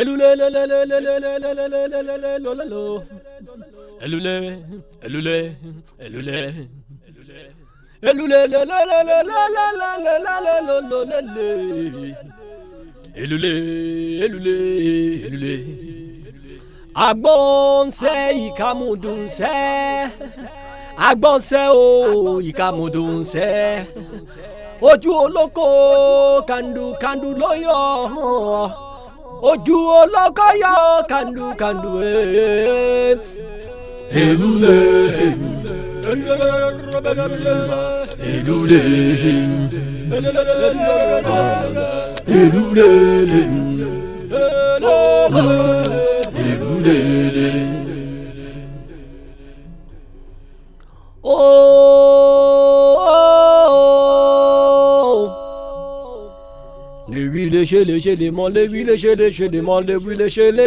Elule, elule, elule, elule. Elule, elule, elule, elule. Agbon se ikamudun se, agbon se o ikamudun se. Ojú olóko kandu kandu lóyọ, ojú olóko yọ kandu kandu elule, elule, elule, elule. Les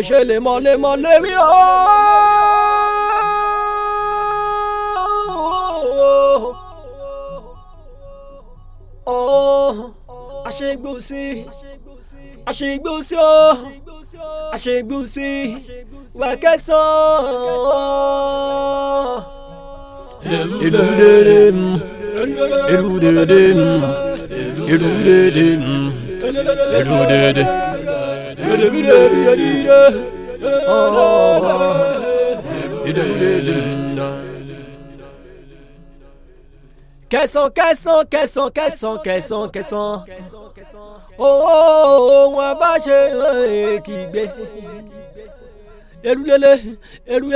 mons, les mons, les mons, les mons, oh, Ashegbusi, Wakeso, Eludedim. Question. Oh, wa ba se kigbe. Elulele, elu.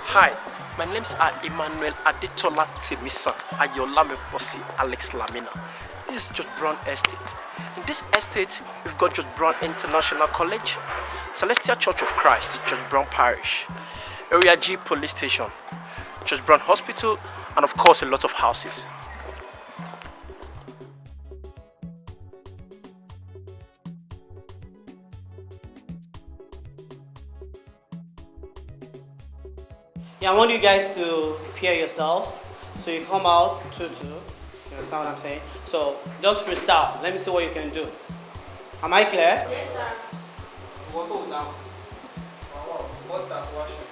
Hi, my name's Emmanuel Adetola Timisa Ayolame Bossy Alex Lamina. This is George Brown Estate. In this estate, we've got George Brown International College, Celestial Church of Christ, George Brown Parish, Area G Police Station, George Brown Hospital, and of course a lot of houses. Yeah, I want you guys to prepare yourselves. So you come out 2-2. You understand what I'm saying? So just freestyle. Let me see what you can do. Am I clear? Yes, sir. We'll go now. What's that worship?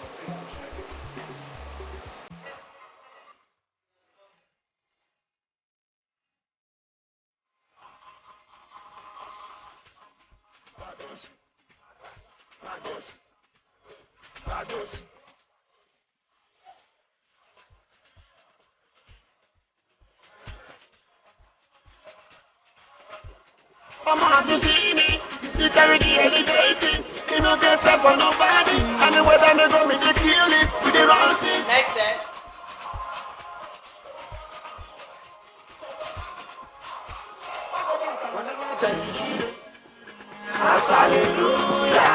Come on, to see me. You carry the elevating. You know there's stuff for nobody. And the weather they go make you kill it with the wrong thing. Next set. Hallelujah.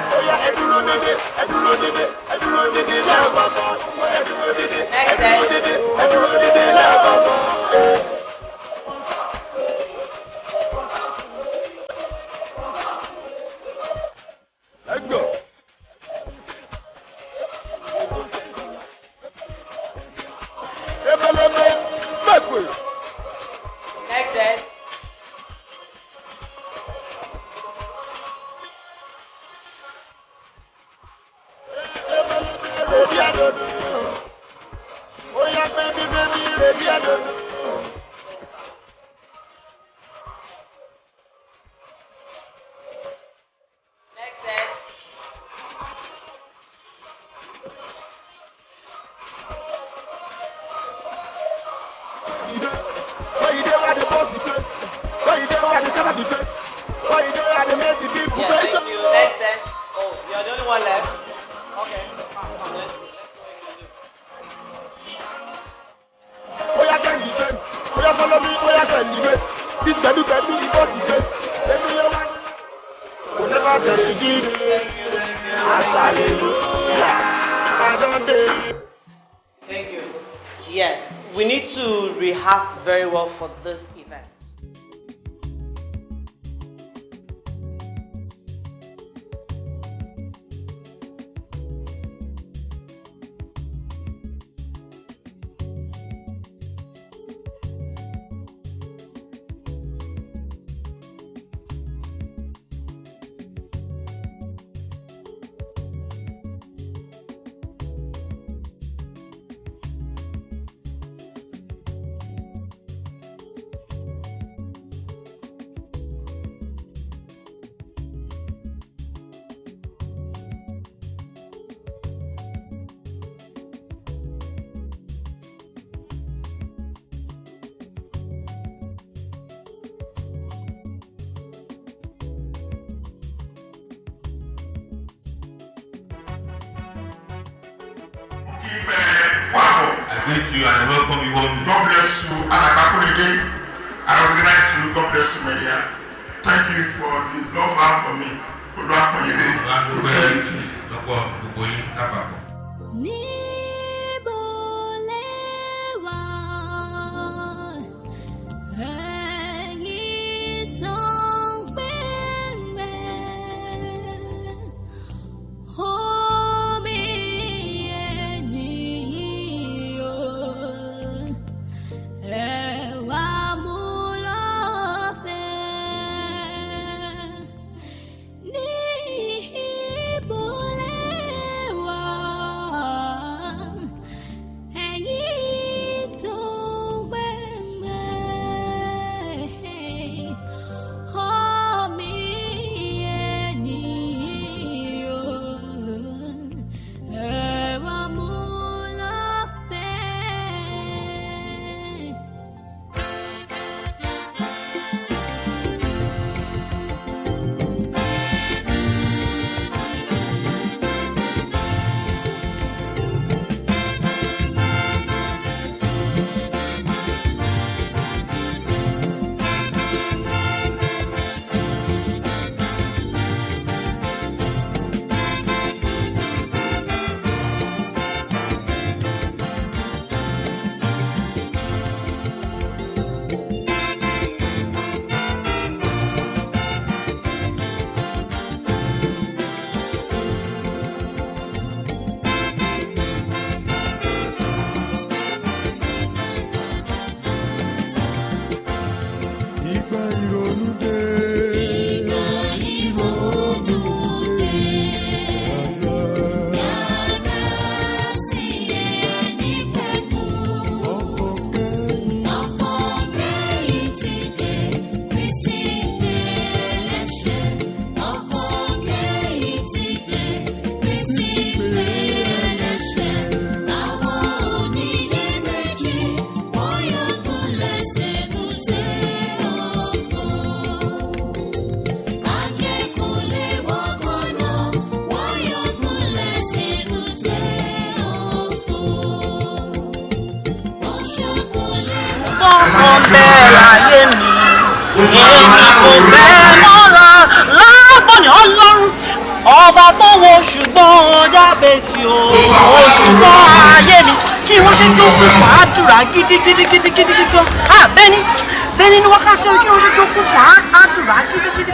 Oh yeah, let's go. Backwards. Next set. Oh yeah, baby, ready, I don't know. Okay, come, let's see. Oh yeah, can you change? Oh yeah, follow me. Oh yeah, can you wait? This bedu is what you face. Let me know. Whenever they give I don't dare. Thank you. Yes, we need to rehearse very well for this event. I greet you and I welcome you home. God bless you. And I back again. I recognize you. God bless you, my dear. Thank you for the love you have for me. Good luck on your day. Ọba tó wo ṣùgbọ́n jábèsì o ṣùgbọ́n ayé mi kí wọ́n ṣe jókòó fàádùrà gidigidigidigidi gan bẹ́ẹ̀ni ní wákàtí kí wọ́n ṣe jókòó fàádùrà gidigidi.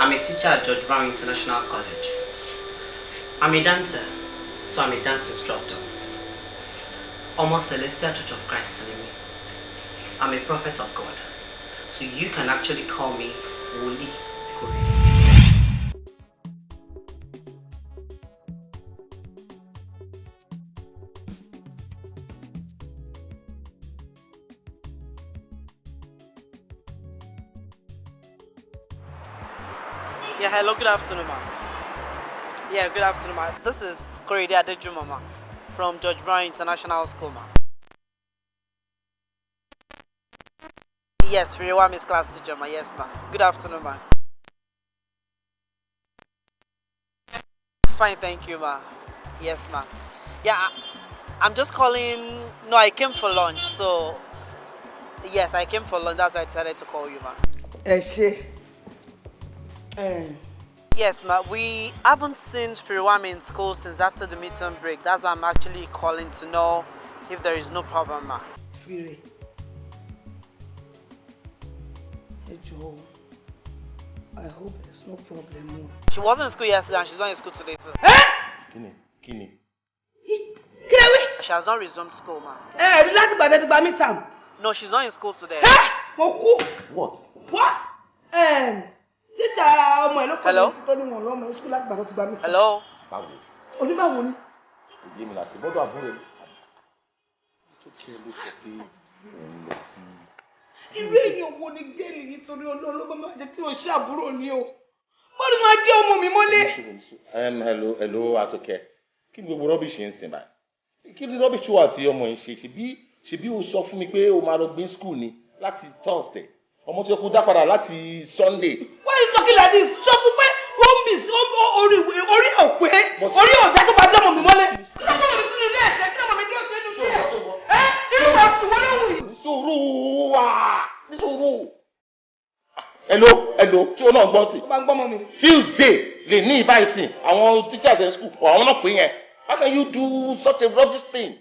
I'm a teacher at George Brown International College. I'm a dancer, so I'm a dance instructor. Almost Celestial Church of Christ telling me. I'm a prophet of God, so you can actually call me Woli Korede. Yeah, hello, good afternoon, ma'am. Yeah, good afternoon, ma'am. This is Korede Adejuma, ma'am, from George Brown International School, ma'am. Yes, Firiwa Miss Class Teacher, ma'am. Yes, ma'am. Good afternoon, ma'am. Fine, thank you, ma'am. Yes, ma'am. Yeah, I'm just calling. No, I came for lunch, so yes, I came for lunch. That's why I decided to call you, ma'am. Yes, ma. We haven't seen Firiwami in school since after the midterm break. That's why I'm actually calling to know if there is no problem, ma. Fire. Hey Joe, I hope there's no problem. She wasn't in school yesterday and she's not in school today too. Kini. She has not resumed school, ma. Láti gbàdé ti gba midterm. No, she's not in school today. Mo kú. What? Teacher ọmọ ẹ̀ ló kọ́ mi sí tó ní wọn lọ́mọ ẹ̀ school láti gbàdé ti gba midterm. Hello? Báwo? Oníbàwò ni. Òye mi là ṣe bọ́dọ̀ àbúrò rẹ̀. Tó kí ẹ ló sọ pé òun lọ sí. Irú èèyàn wo ni géèlì nítorí olóòlóbá máa jẹ́ kí o ṣe àbúrò ni o. Bọ́ọ̀lù máa jẹ́ ọmọ mi mọ́lé. Hello, Àtòkẹ́. Kí ni gbogbo rọ́bìṣì ń sìn báyìí? Kí ni rọ́bìṣì wà tí ọmọ yìí ṣe? Ṣebí o sọ fún mi pé o máa lọ gbé school ni láti Thursday. Ọmọ tí o kú dá padà láti Sunday. Why you talking like this? Sọ fún pé wọ́n ń bì sí orí òpè orí ọ̀dà tó bá jẹ́ ọmọ mi mọ́lé. Kí ló kọ́ mi sínú ilé ẹ̀ṣẹ̀? Kí ló mọ̀ mi dúró sí inú ilé ẹ̀? Irú wa ti wọlé wù yìí. Nísòro. Hello, tí o náà gbọ́ sí. Ó máa ń gbọ́ mọ́ mi. Tuesday lè ní ìbáyìísìn àwọn teachers in school àwọn náà pè yẹn. How can you do such a rubbish thing?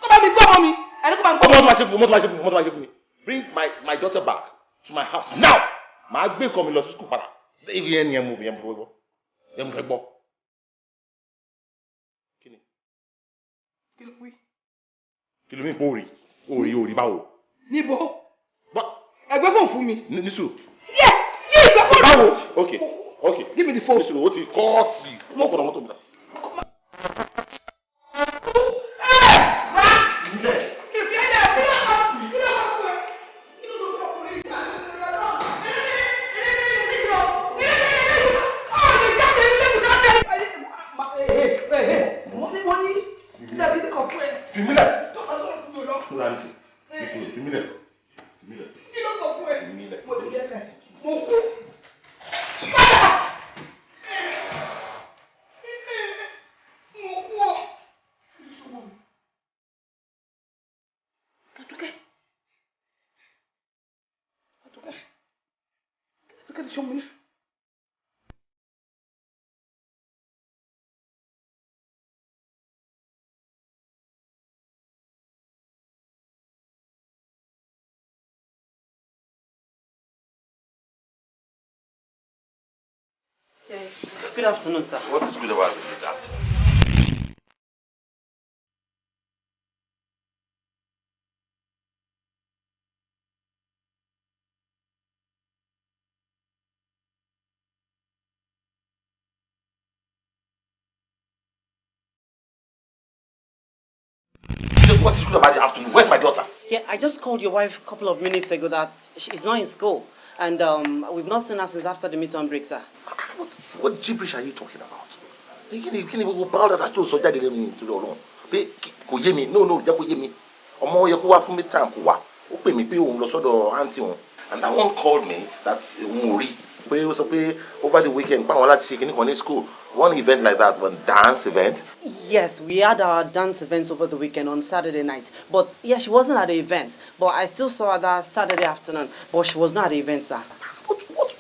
Kó bá mi gbọ́ mọ́ mi. Ẹni kó bá mi gbọ́ mọ́ mi. Mo tó máa ṣe fún mi. Bring my daughter back to my house now. Màá gbé nǹkan mi lọ sí school padà. Ìyẹn ni ẹ mú mi gbọ́. Ẹ mú fẹ́ gbọ́. Kí ni? Kí ló wí? Kí ló ní ipò òrì báwo? Níbo? Ẹgbẹ́ fóònù fún mi. Nísù. Yé ìgbẹ́ fóònù. Báwo? Okay. Give me the phone. Nísù, ó ti kọ́ọ̀tì. Mọ́kànlá mọ́tò mi. Good afternoon, sir. What is good about good afternoon? What is good about the afternoon? Where's my daughter? Yeah, I just called your wife a couple of minutes ago that she's not in school. And we've not seen her since after the midterm break, sir. What gibberish are you talking about? Kí ni gbogbo báwọ̀ dàda tó sọ jáde lẹ́nu nítorí Ọlọ́run pé kò yé mi no jẹ́ kó yé mi ọmọ yẹ kó wá fún midterm kó wá ó pè mí pé òun lọ sọ́dọ̀ aunty òun and that one called me that òun ò rí pé ó sọ pé over the weekend pàwọn láti ṣe kíní kan ní school one event like that one dance event. Yes, we had our dance events over the weekend on Saturday night. But yeah, she wasn't at the event. But I still saw her that Saturday afternoon. But she was not at the event, sir.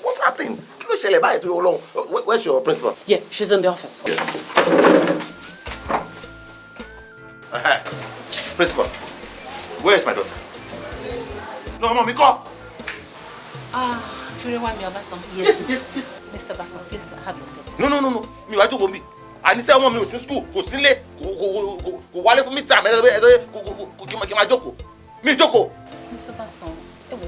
What's happening? Where's your principal? Yeah, she's in the office. Yeah. Principal, where is my daughter? No, mommy, call. Firiwami Obasan. Yes. Mr. Basan, please have your seat. No. Me, I told you. àníṣe ọmọ mi ò sí school kò sílé kò wálé fún mi tà mí kí n máa jókòó mi jókòó. Mr. Basan ẹ wo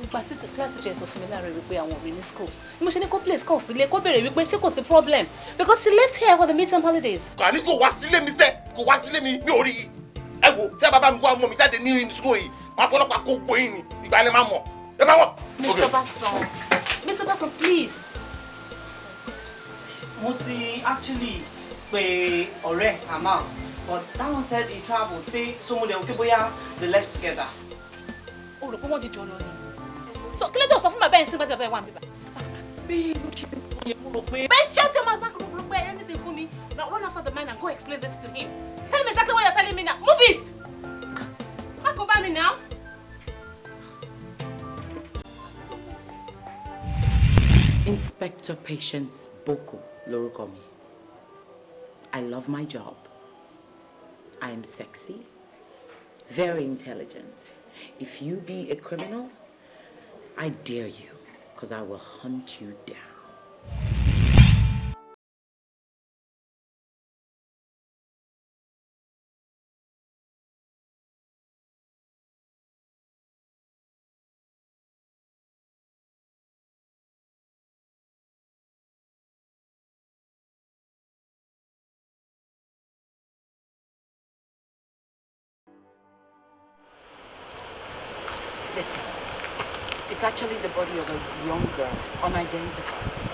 ìgbà tí class teacher sọ fún mi láàárọ̀ wípé àwọn òbí ní school mo ṣe ní kó place call sílé kó béèrè wípé ṣé kò sí problem because she left here for the midterm holidays. kò ní kò wá sílé mi kò wá sílé mi ò rí ẹ wo tí a bá bá mi gbọ́ ọmọ mi jáde ní school yìí máa fọlọ́pàá kó gbóyin ni ìgbà ẹni máa mọ̀ ẹ bá wọ̀. Mr. Basan please. mo ti actually pe ọ̀rẹ́ Tamal but that one said he travelled pé somode òkè bóyá they left together. o rò pé wọ́n jíjọ lọ ni so kí ló dé sọ fún bàbá yẹn sí bàtà bàbá yẹn wà níbà. bí mo ṣe yẹ mo rò pé. but shut your mouth back rò pé anything for me now run after the man and go explain this to him tell me exactly what you're telling me now move it. má kó bá mi now. Inspector Patience Boko lorúkọ mi. I love my job. I am sexy, very intelligent. If you be a criminal, I dare you, because I will hunt you down. Listen, it's actually the body of a young girl, unidentified.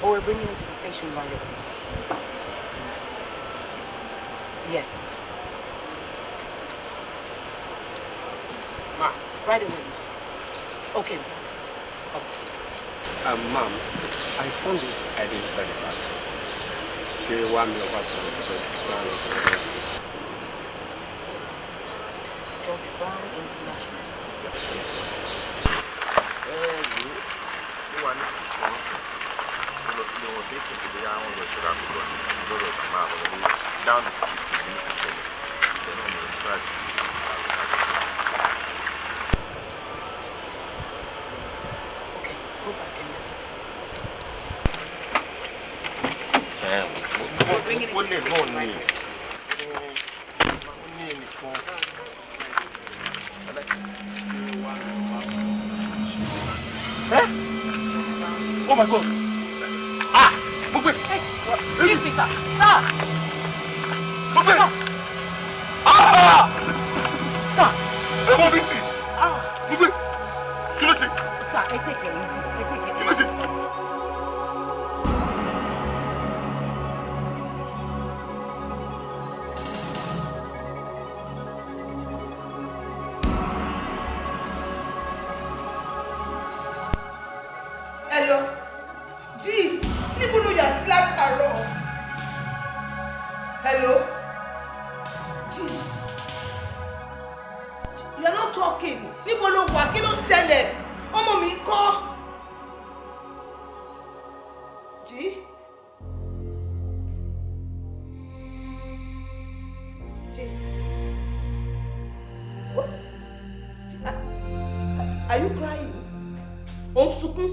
But we're bringing it to the station right away. Yes. Ma, right away. Okay. Ma'am, I found this ID inside the bag. Okay, 1 million password to George Brown International. Yes. Down the street, Okay, go back in this. We're bringing it Oh my God! Ah! Mugbe! Hey! Excuse me, sir! Sir! Mugbe! Ah! Sir! Emergency! Ah! Mugbe! Kí ló ṣe? Sir, I take it easy. Kí ló ṣe? Hello. Gee, níbo ló yà sí látàárọ̀? Hello. Gee. You're not talking. Níbo ló wà? Kí ló ṣẹlẹ̀? Ọmọ mi kọ́. Gee. Gee. What? Are you crying? Ó ń sunkún.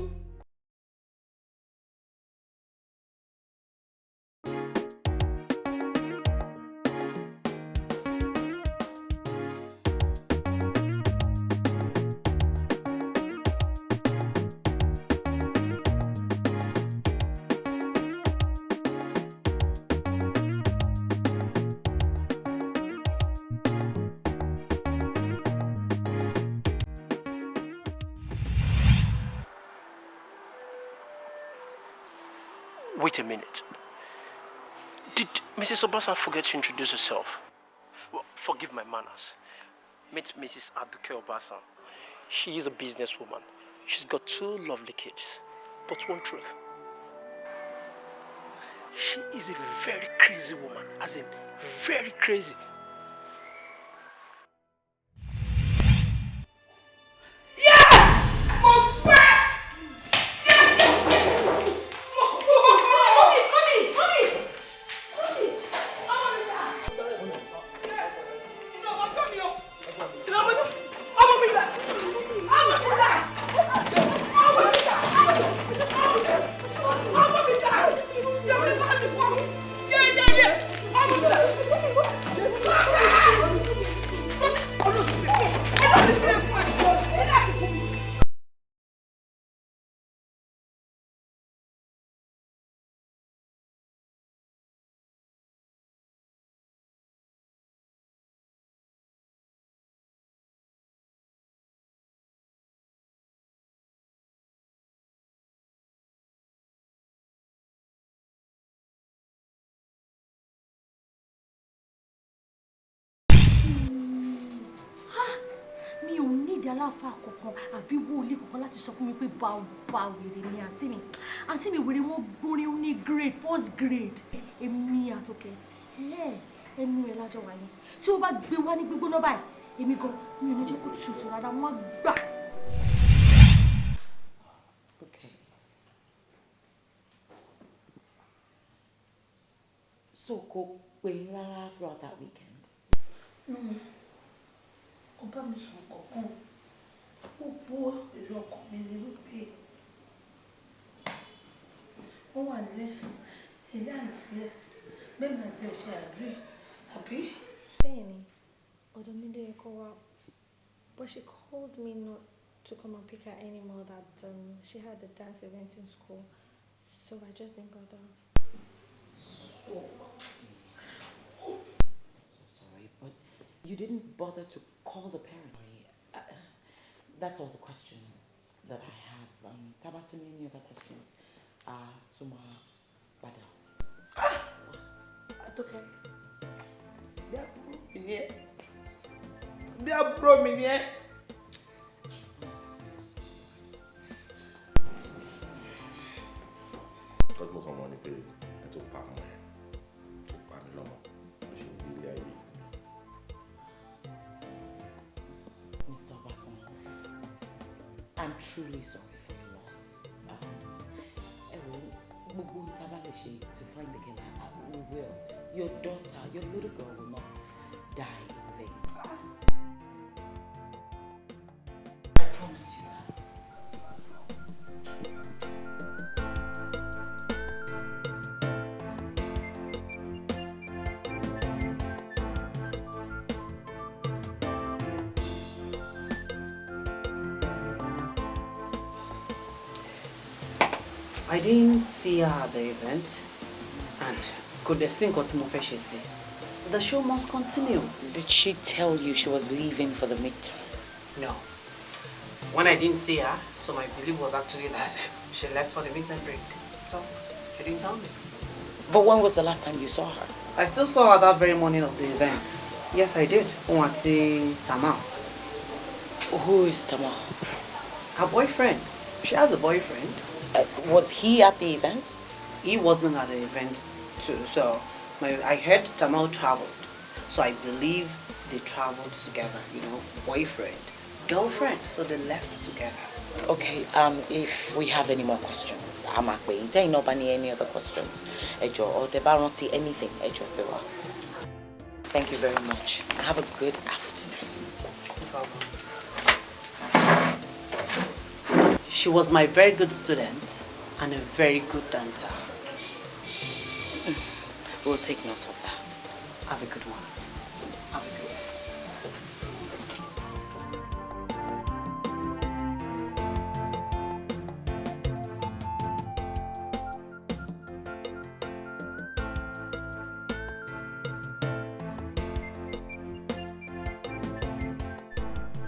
Wait a minute. Did Mrs. Obasa forget to introduce herself? Well, forgive my manners. Meet Mrs. Aduke Obasa. She is a businesswoman. She's got 2 lovely kids. But one truth. She is a very crazy woman. As in, very crazy. Yeah. aláfa kankan àbí wòlíì kankan láti sọ fún mi pé bá wèrè ni àǹtí mi wèrè wọn gbórin ní grade first grade èmi àtòkè ẹnu ẹ̀ lájọ wáyé tí ó bá gbé wá ní gbígbóná báyìí èmi gan mi ò ní jẹ́ kó tutù rárá wọ́n gbà. So kò pé rárá throughout that weekend? Kò bá mi sùn kankan. Gbogbo èrò ọkàn mi ni wípé wọ́n wà ní ilé àǹtí ẹ̀ bẹ́ẹ̀ máa tẹ̀ ṣe àbí? Bẹ́ẹ̀ni, ọ̀dọ̀ mi ló yẹ kó wá, but she called me not to come and pick her anymore that she had a dance event in school, so I just didn't bother. So sorry, but you didn't bother to call the parent. That's all the questions that I have. Tabatini, any other questions? Tuma Bada. Okay. Bí àbúrò mi ni ẹ́. Tọ́jú mọ́ kan mọ́ ni pé ẹ tó pa mọ́ ẹ tó pa mí lọ́mọ ló ṣe ń gbé ilé ayé. Mr. Obasan, I'm truly sorry for your loss. Gbogbo n tábà lè ṣe to find the killer, we will. Your daughter, your little girl will not die in vain. I promise you that. I didn't see her at the event, and could the sing continue? The show must continue. Did she tell you she was leaving for the midterm? No. When I didn't see her, so my belief was actually that she left for the midterm break. So she didn't tell me. But when was the last time you saw her? I still saw her that very morning of the event. Yes, I did. Onwati Tamal. Who is Tamal? Her boyfriend. She has a boyfriend. Was he at the event? He wasn't at the event too. So I heard Tamal traveled. So I believe they traveled together, you know, boyfriend, girlfriend. So they left together. Okay, if we have any more questions, I'm acquainted. Not any other questions. Ejo, or the baronty, anything, Ejo, thank you very much. Have a good afternoon. No problem. She was my very good student and a very good dancer. We'll take note of that. Have a good one. Have a good one.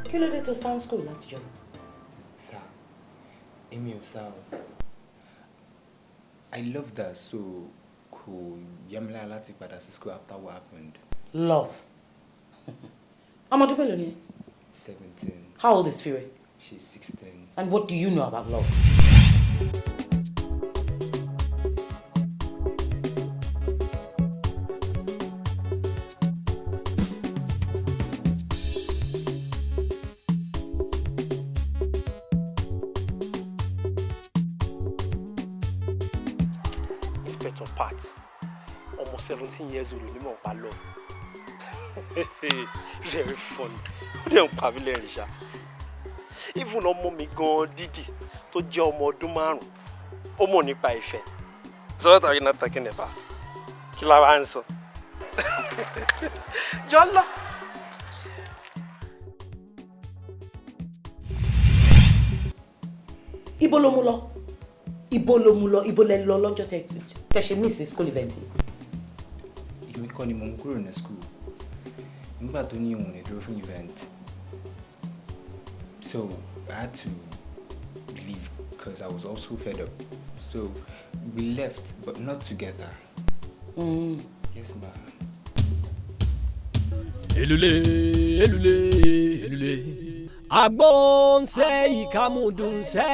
Kí ló dé tó sound school láti jọ? Sir, Emi o sir. I love that, so kò yamla láti padà sí school after what happened. Love. How old are you? 17. How old is Fire? She's 16. And what do you know about love? Inspector Pat, almost 17 years old, you know, love. Very funny. You don't have a even ọmọ mi gan Didi tó jẹ́ ọmọ ọdún 5 ó mọ̀ nípa ìfẹ́. So what are you not talking about? Kí la wá ń sọ? Jọlọ. Ibo ló mú lọ? Ibo lẹ lọ lọ́jọ́ tẹ́ ṣe miss school event. Èmi kọ́ ni mo mú kúrò ní school. Nígbà tó ní òun lè dúró fún event. So I had to leave because I was also fed up. So we left, but not together. Yes, ma'am. Elule, elule, elule. Agbonse ikamudunse.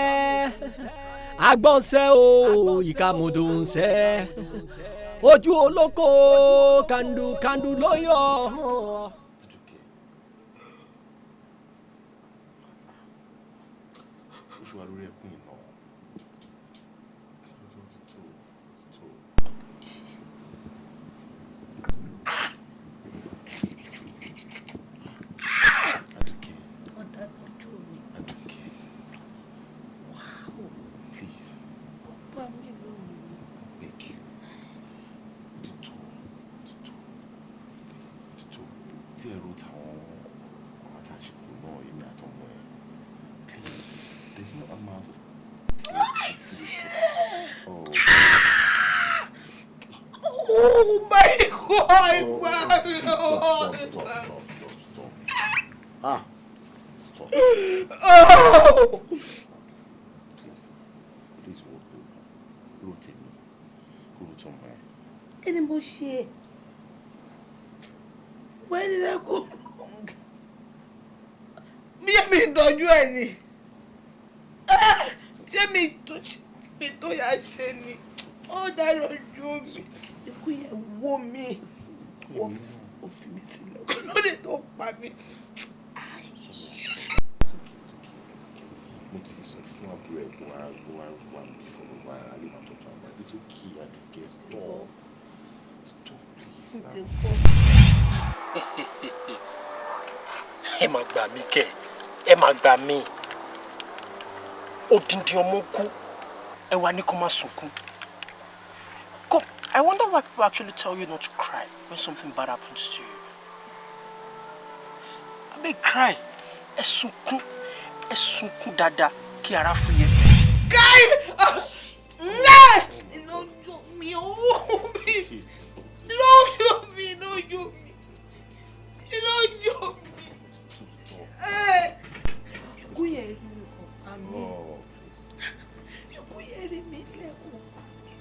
Agbonse o ikamudunse. Ojú olóko kandu kandu lóyọ. Oh my God! Stop. Oh! Please, rotate me. Go somewhere. Kí ni mo ṣe? Where did I go wrong? Mi ìtọ́jú ẹ̀ ni. Ṣé mi tó yà ṣe ni? Ó dára ojú mi. Ikú yẹn wó mi. Ó fi mi sílẹ̀. Kò lóde tó pa mi. Mo ti sọ fún àbúrò ẹ̀ kó wá bí fún mi wá alẹ́ máa tọ́jú àwọn ẹbí tó kí Àdùkẹ́ stop. Stop please now. Ẹ máa gbà mí kẹ́, ẹ máa gbà mí. Odindi ọmọ kú, ẹ wá ní kó má sunkún. God, I wonder why people actually tell you not to cry when something bad happens to you. I beg cry, ẹ sunkún dáadáa kí ara fúyẹ́. Guy! Iná jó mi, owó mi. Iná jó mi. Ikú yẹn rí mi kò pa mí. Ikú yẹn rí mi lẹ́kọ̀ọ́ pa mí.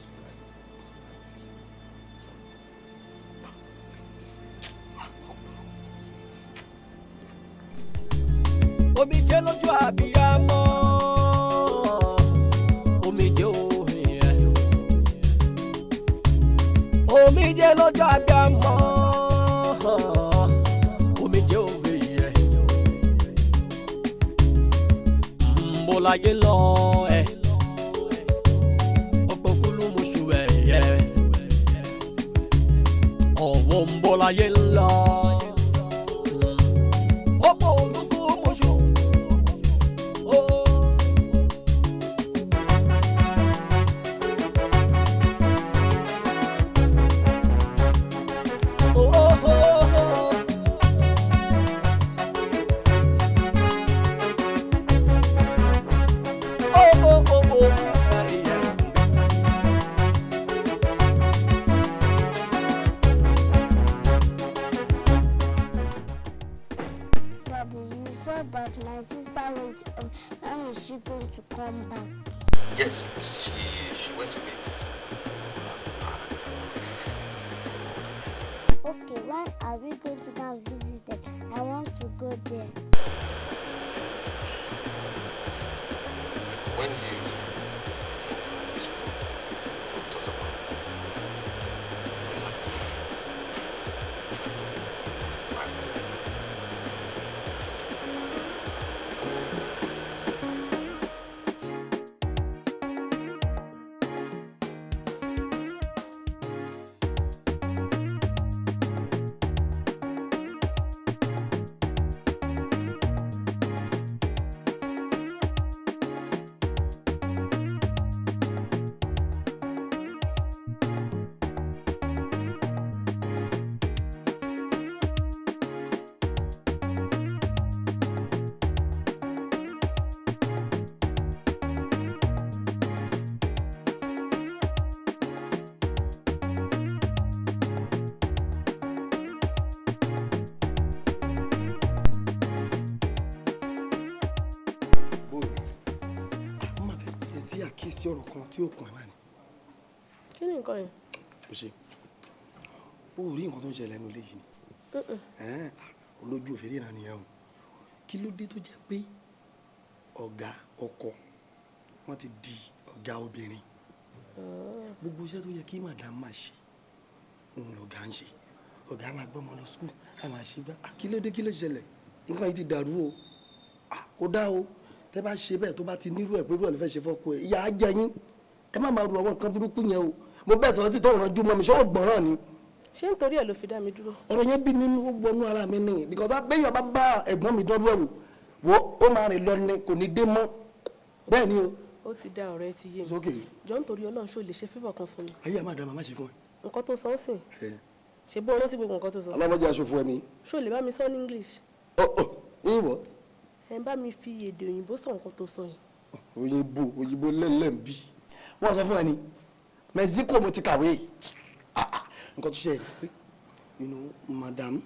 Omijé lójú àbíyamọ. Omijé òhìn ẹ̀. Omijé lójú àbíyamọ. Omijé òhìn ẹ̀. Mbọ́láyé lọ ẹ̀. Ọ̀pọ̀ kúlú muṣu ẹ̀ yẹ. Ọ̀wọ́ mbọ́láyé lọ. Ọ̀pọ̀ olùkú muṣu. But my sister went. When is she going to come back? Yes, she went to meet. Okay, when are we going to go and visit them? I want to go there. When you attend primary school, we'll talk about that. It's fine. àkíyèsí ọ̀rọ̀ kan tí ó kàn ẹ́ máa ní. Kí ni nǹkan yẹn? Ó ṣe ó rí nǹkan tó ń ṣẹlẹ̀ nínú ilé yìí ni olójú òfèrè náà nìyẹn o kí kí ló dé tó jẹ́ pé ọ̀gá ọkọ wọ́n ti di ọ̀gá obìnrin gbogbo iṣẹ́ tó yẹ kí madam máa ṣe òun lọ̀gá ń ṣe ọ̀gá máa gbọ́mọ lọ skul á máa ṣe gbá kí ló dé kí ló ṣẹlẹ̀ nǹkan yìí ti dàrú o kò dá o tẹ́ bá ṣe bẹ́ẹ̀ tó bá ti nírú ẹ̀ pé bí wọ́n lè fẹ́ ṣe fọ́kọ ẹ̀ ìyá á jẹ yín ẹ má máa ru àwọn nǹkan burúkú yẹn o mo bẹ́ẹ̀ sọ̀rọ̀ sí tó rànjú mọ́ mi ṣé ó gbọ́ràn ni. ṣé nítorí ẹ̀ ló fi dá mi dúró. ọ̀rọ̀ yẹn bí nínú gbọ́nú ara mi nìyí because abẹ́yẹ̀ bá bá ẹ̀gbọ́n mi dánwó ẹ̀wò wo ó máa rìn lọ ni kò ní dé mọ́ bẹ́ẹ̀ ni o. ó ti dá ọ̀rẹ́ ti yé mi jọ nítorí Ọlọ́run ṣó lè ṣe fífọ̀ kan fún mi. ayé àmà dàmà má ṣe fún ẹ. nǹkan tó sọ ń sìn ṣe bó rántí gbogbo nǹkan tó sọ. ọlọ́mọdé aṣọ fún ẹ mi. ṣó lè bá mi sọ ní English. in what. ẹ bá mi fi èdè òyìnbó sọ nǹkan tó sọ yìí. òyìnbó lẹ́lẹ́m bí wọ́n sọ fún ẹ ní Mexico mo ti kàwé nǹkan tó ṣe é madam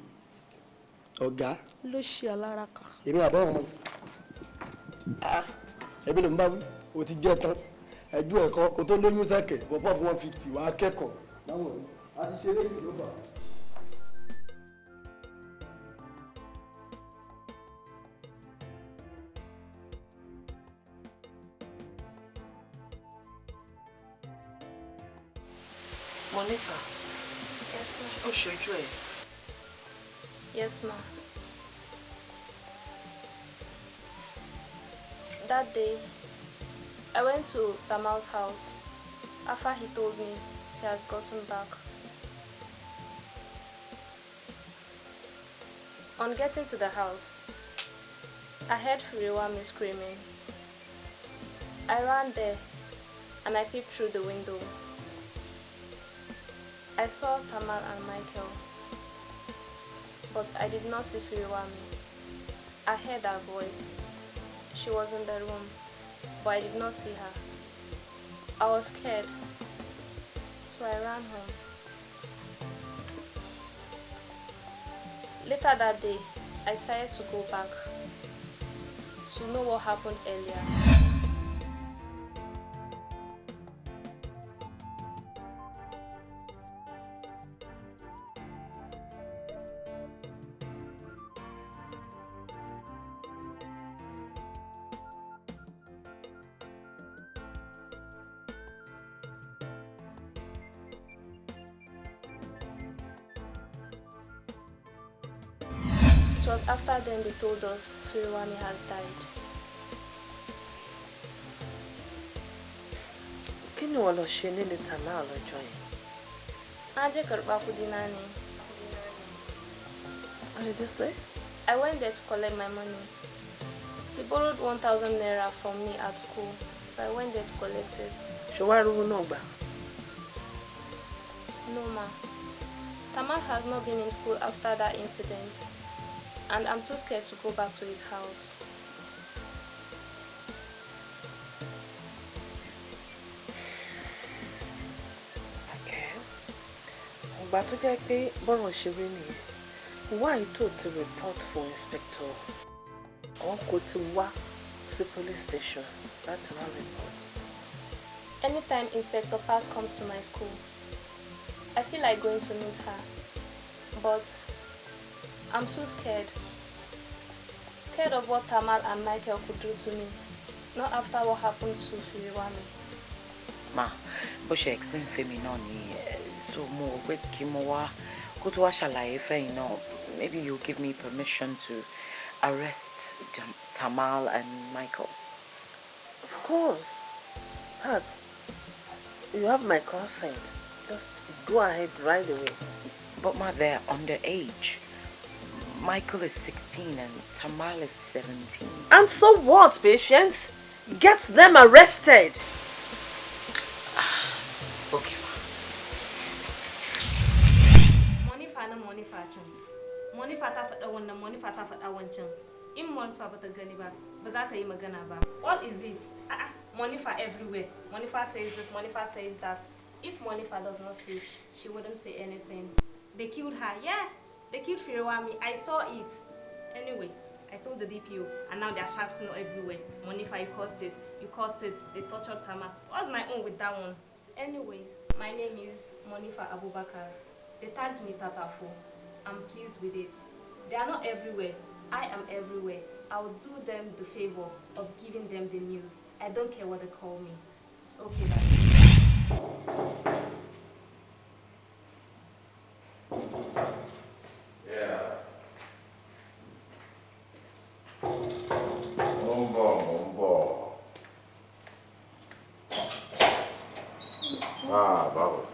ọ̀gá. ló ṣe alára kan. èmi àbọ̀ ọmọ ẹbí ló ń bá wí o ti jẹ́ tán ẹjọ́ ẹ̀kọ́ kó tó lóyún sẹ́kẹ̀ bọ́pọ̀ fún 150 wàá kẹ́kọ̀ọ́ láwọn a ti ṣeré ìlú ló fà. Monica. Yes, ma. Ó ṣojú ẹ̀. Yes, ma. That day, I went to Tamal's house. After he told me he has gotten back. On getting to the house, I heard Furiwami screaming. I ran there and I peeped through the window. I saw Tamal and Michael, but I did not see Furiwami. I heard her voice. She was in the room, but I did not see her. I was scared, so I ran home. Later that day, I decided to go back to know what happened earlier. It was after then they told us Firiwami had died. Kí ni wọ́n lọ ṣe nílé Tamal lọ́jọ́ yẹn? Aje karba kudina ni. What did you say? I went there to collect my money. He borrowed 1,000 naira from me at school, so I went there to collect it. Ṣé wàá rówó náà gbà? No, ma. Tamal has not been in school after that incident, and I'm too scared to go back to his house. Okay. Ìgbà tó jẹ́ pé bọ́rọ̀ ṣe rí nìyẹn, why tó ti report for inspector? Or kò ti wá sí police station láti wá report? Anytime Inspector Pass comes to my school, I feel like going to meet her, but I'm too scared. Scared of what Tamal and Michael could do to me, not after what happened to Firiwami. Ma, bó ṣe explain fẹ́mi náà ni so mo wait kí mo wá kó tó wá ṣàlàyé fẹ́yìn náà, maybe you give me permission to arrest Tamal and Michael. Of course. Pat, you have my consent. Just go ahead right away. But ma, they're underage. Michael is 16 and Tamal is 17. And so what, Patience? Get them arrested. Okay, Money fa can. Money fa ta faɗa wannan, money fa ta faɗa wancan. In money fa bata gani ba, ba za ta yi magana ba. What is it? Money fa everywhere. Money fa says this, money fa says that. If Monifa does not say, she wouldn't say anything. They killed her, yeah. They killed Firiwami. I saw it. Anyway, I told the DPO, and now there are sharps now everywhere. Monifa, you caused it. You caused it. They tortured Tama. What's my own with that one? Anyways, my name is Monifa Abubakar. They tagged me Tatafo. I'm pleased with it. They are not everywhere. I am everywhere. I'll do them the favor of giving them the news. I don't care what they call me. It's okay, Daddy. Yeah. Mumbo. Ah, bravo.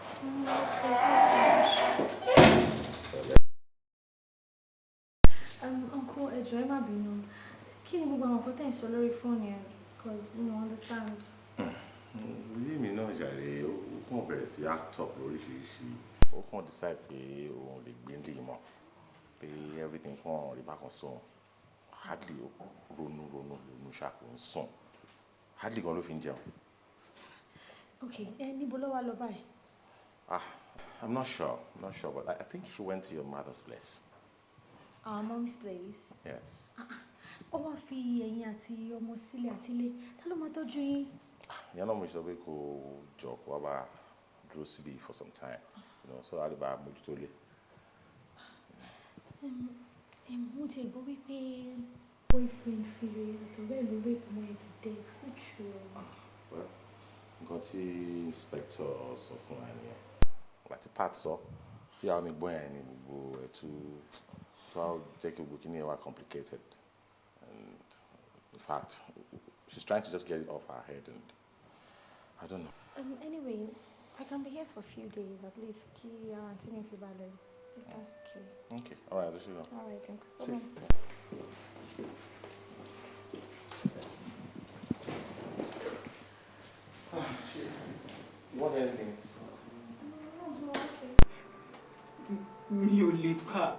Uncle, ẹjọ́ ẹ má bínú. Kí ni gbogbo àwọn nǹkan tẹ́ ń sọ lórí fóònù yẹn? Because you don't understand. Ilé mi náà jàre, ó kàn bẹ̀rẹ̀ sí act up lóríṣiríṣi. Ó kàn decide pé òun lè gbé ndé mọ́. Pé everything kàn rí bákan sóhun. Hardly ronú ṣàkó ń sùn. Hardly gan ló fi ń jẹun. Okay, níbo ló wá lọ báyìí? I'm not sure, but I think she went to your mother's place. Our mom's place? Yes. Ó wá fi ẹ̀yin àti ọmọ sílẹ̀ àtilé. Ta ló máa tọ́jú yín? Ìyá náà mo sọ pé kó jọ kó wá bá dúró síbí for some time, so a lè bá mójútó lé. Mo ti gbọ́ wípé boyfriend fi àtọ̀rẹ́ ló rape ọmọ ẹ̀ to death. Well, nǹkan tí inspector sọ fún wa nìyẹn. Àti part sọ tí àwọn onígbọ́n yẹn ní gbogbo ẹ̀tú tó á jẹ́ kí gbogbo kíní ẹ̀ wá complicated. And in fact, she's trying to just get it off her head, and I don't know. Anyway, I can be here for a few days at least. Kí àǹtí mi fi balẹ̀, if that's okay. Okay, all right, let's go. All right, thanks. See. Shit. You want anything? Mi ò lè pa.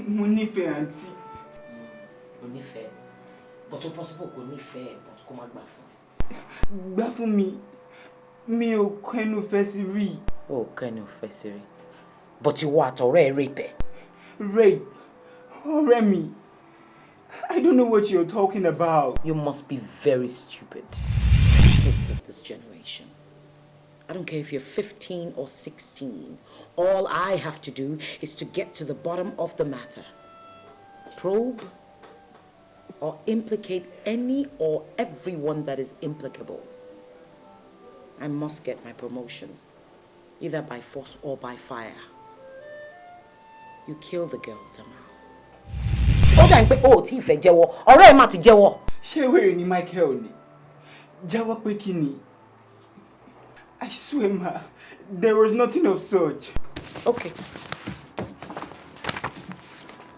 Mo nífẹ̀ẹ́ àǹtí. Kò nífẹ̀ẹ́. But ó possible kò nífẹ̀ẹ́, but kó má gbà fún ẹ. Gbà fún mi. Mi ò kẹ́nu fẹ́ sí rí. Ó kẹ́nu fẹ́ sí rí. But ìwọ àtọ̀rẹ́ ẹ rape ẹ. Rape? Ọ̀rẹ́ mi. I don't know what you're talking about. You must be very stupid. Kids of this generation. I don't care if you're 15 or 16. All I have to do is to get to the bottom of the matter. Probe or implicate any or everyone that is implicable. I must get my promotion, either by force or by fire. You kill the girl, Tamal. Ó dà ń pé ó tí fẹ́ jẹ́wọ́. Ọ̀rẹ́ ẹ̀ má ti jẹ́wọ́. Ṣé wèrè ni Michael ni? Jẹ́wọ́ pé kí ni? I swear, ma, there was nothing of such. Okay.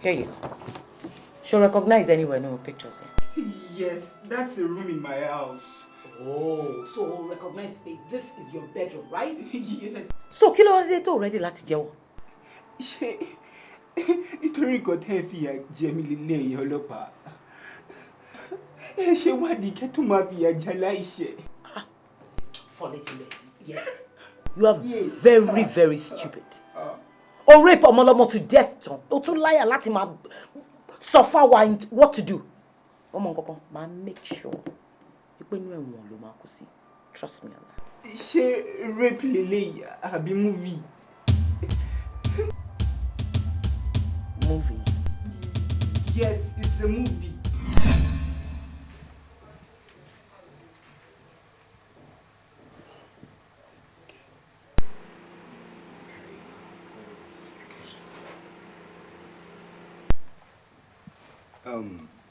Here you go. She'll recognize anywhere, no pictures here. Yes, that's a room in my house. Oh, so recognize me. This is your bedroom, right? Yes. So, kí ló dé tó ready láti jẹ́wọ́? Ṣé nítorí nǹkan tẹ́ ẹ fìyà jẹ mí lílé ẹ̀yìn ọlọ́pàá. Ẹ ṣe wádìí kẹ́ tó máa fìyà jẹ aláìṣẹ̀. Yes. You are very, very stupid. Or rape ọmọlọ́mọ to death, John. O tún láyà láti máa suffer what to do. Ọmọ nǹkankan, máa make sure pé inú ẹ̀wọ̀n ló máa kú sí. Trust me on that. Ṣé rape lélẹ́yìí àbí movie? Movie? Yes, it's a movie.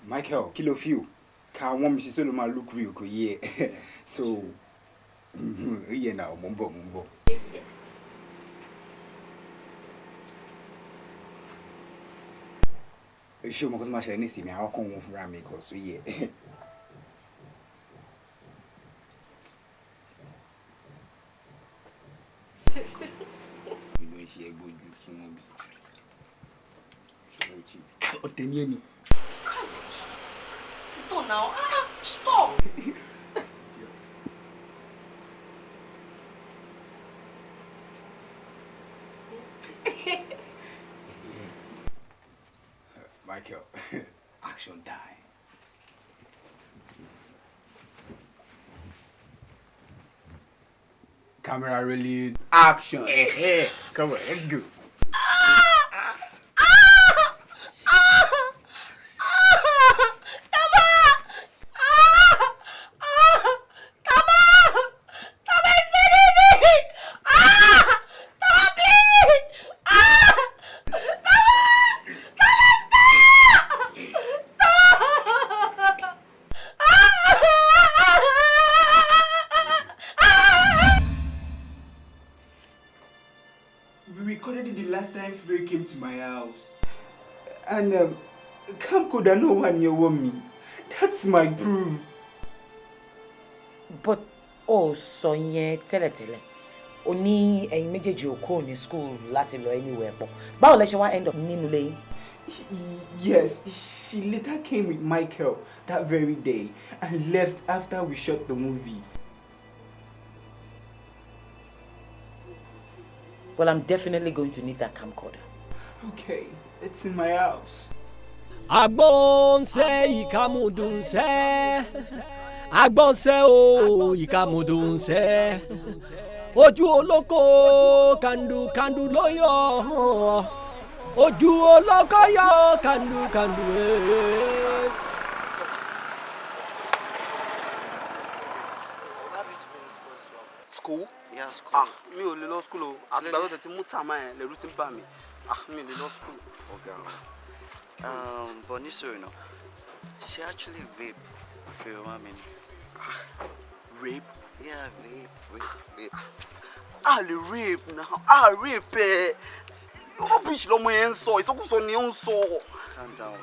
Michael, kí ló feel? Ká wọ́n mi ṣiṣẹ́ ló máa look real kò yé ẹ. So, yẹ náà mo ń bọ̀. Ṣé o mọ̀ kó tó máa ṣẹlẹ̀ ní ìsinmi àwọn kan wọn fúnra mi kò sí yẹ. Ìlú ìṣe ẹgbójú súnmọ́ bí. Ọ̀tẹ̀ ni ẹni. Stop now. Stop. Michael, action time. Camera rolling, action. Come on, let's go. We recorded it the last time Frey came to my house. And camcorder no one you want me. That's my proof. But so yẹn tẹ́lẹ̀tẹ́lẹ̀. O ní ẹ̀yin méjèèjì ò kúrò ní school láti lọ anywhere pọ̀. Báwo lẹ ṣe wá end up nínú ilé yín? Yes, she later came with Michael that very day and left after we shot the movie. Well, I'm definitely going to need that camcorder. Okay, it's in my house. Agbon se ikamudun se. Agbon se o ikamudun se. Ojú olóko kandu kandu lóyọ̀. Ojú olóko yọ kandu kandu. School? Yeah, school. Ah, mi ò lè lọ school o. Àtìgbà tó tẹ̀tí mú tàmá ẹ̀ lẹ́rú tí ń bà mí. Ah, mi ò lè lọ school. Okay. But Niso, she actually raped Fiona Mini. Rape? Yeah, rape. Rape now. Rape. Rubbish lọmọ yẹn ń sọ. Ìsọkúsọ ni ó ń sọ. Calm down.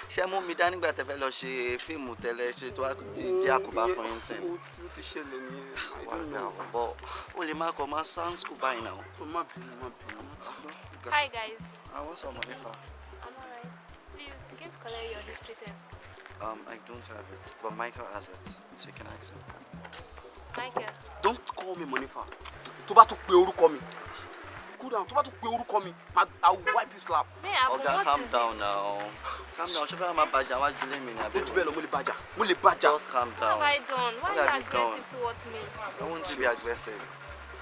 Ṣé mú mi dání gbà tẹ́ fẹ́ lọ ṣe fíìmù tẹ́lẹ̀ ṣe tó jẹ́ àkóbá fún yín sìn. Ó ti ṣẹlẹ̀ nìyẹn. Wàgà ọ̀bọ. Ó lè má kọ́ máa sound school by now. Má bínú. Hi guys. What's up, Monifa? I'm alright. Please, I came to collect your history test. I don't have it, but Michael has it, so you can ask him. Michael. Don't call me Monifa. Tó bá tún pe orúkọ mi. Cool down. Tó bá tún pe orúkọ mi, I will wipe you slap. Oga, calm down now. Calm down. Ṣé fẹ́ máa bàjá wá jùlé mi ní abẹ́rẹ́? Ó jù bẹ́ẹ̀ lọ, mo lè bàjá. Just calm down. What have I done? Why What are you have you done? aggressive towards me? I want you to be aggressive.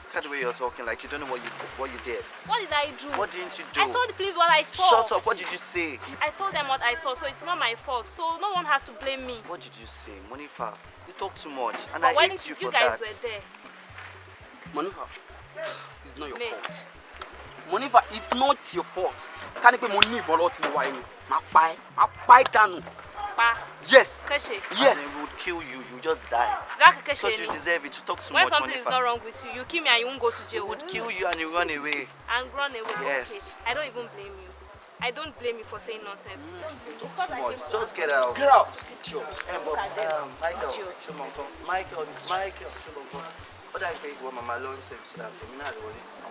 Look at the way you're talking, like you don't know what you did. What did I do? What didn't you do? I told the police what I saw. Shut up. What did you say? I told them what I saw, so it's not my fault. So no one has to blame me. What did you say? Monifa, you talk too much, and But I when hate you you for guys that. were there. Monifa, it's not your fault. Monifa, it's not your fault. Ká ní pé mo ní ìbọn lọ́wọ́ tí mo wá yín. Màá pa ẹ́ dànù. Pa. Yes. Keshe. Yes. It would kill you. You just die. Because you deserve it. You talk too when much, something Monifa. is not wrong with you, you kill me and you won't go to jail. It would kill you and you run away. And run away. Yes. Okay. I don't even blame you. I don't blame you for saying nonsense. Talk too much. Just get out. Get out. Idiot. Michael. Michael. What I paid for my loan saves so that for me now I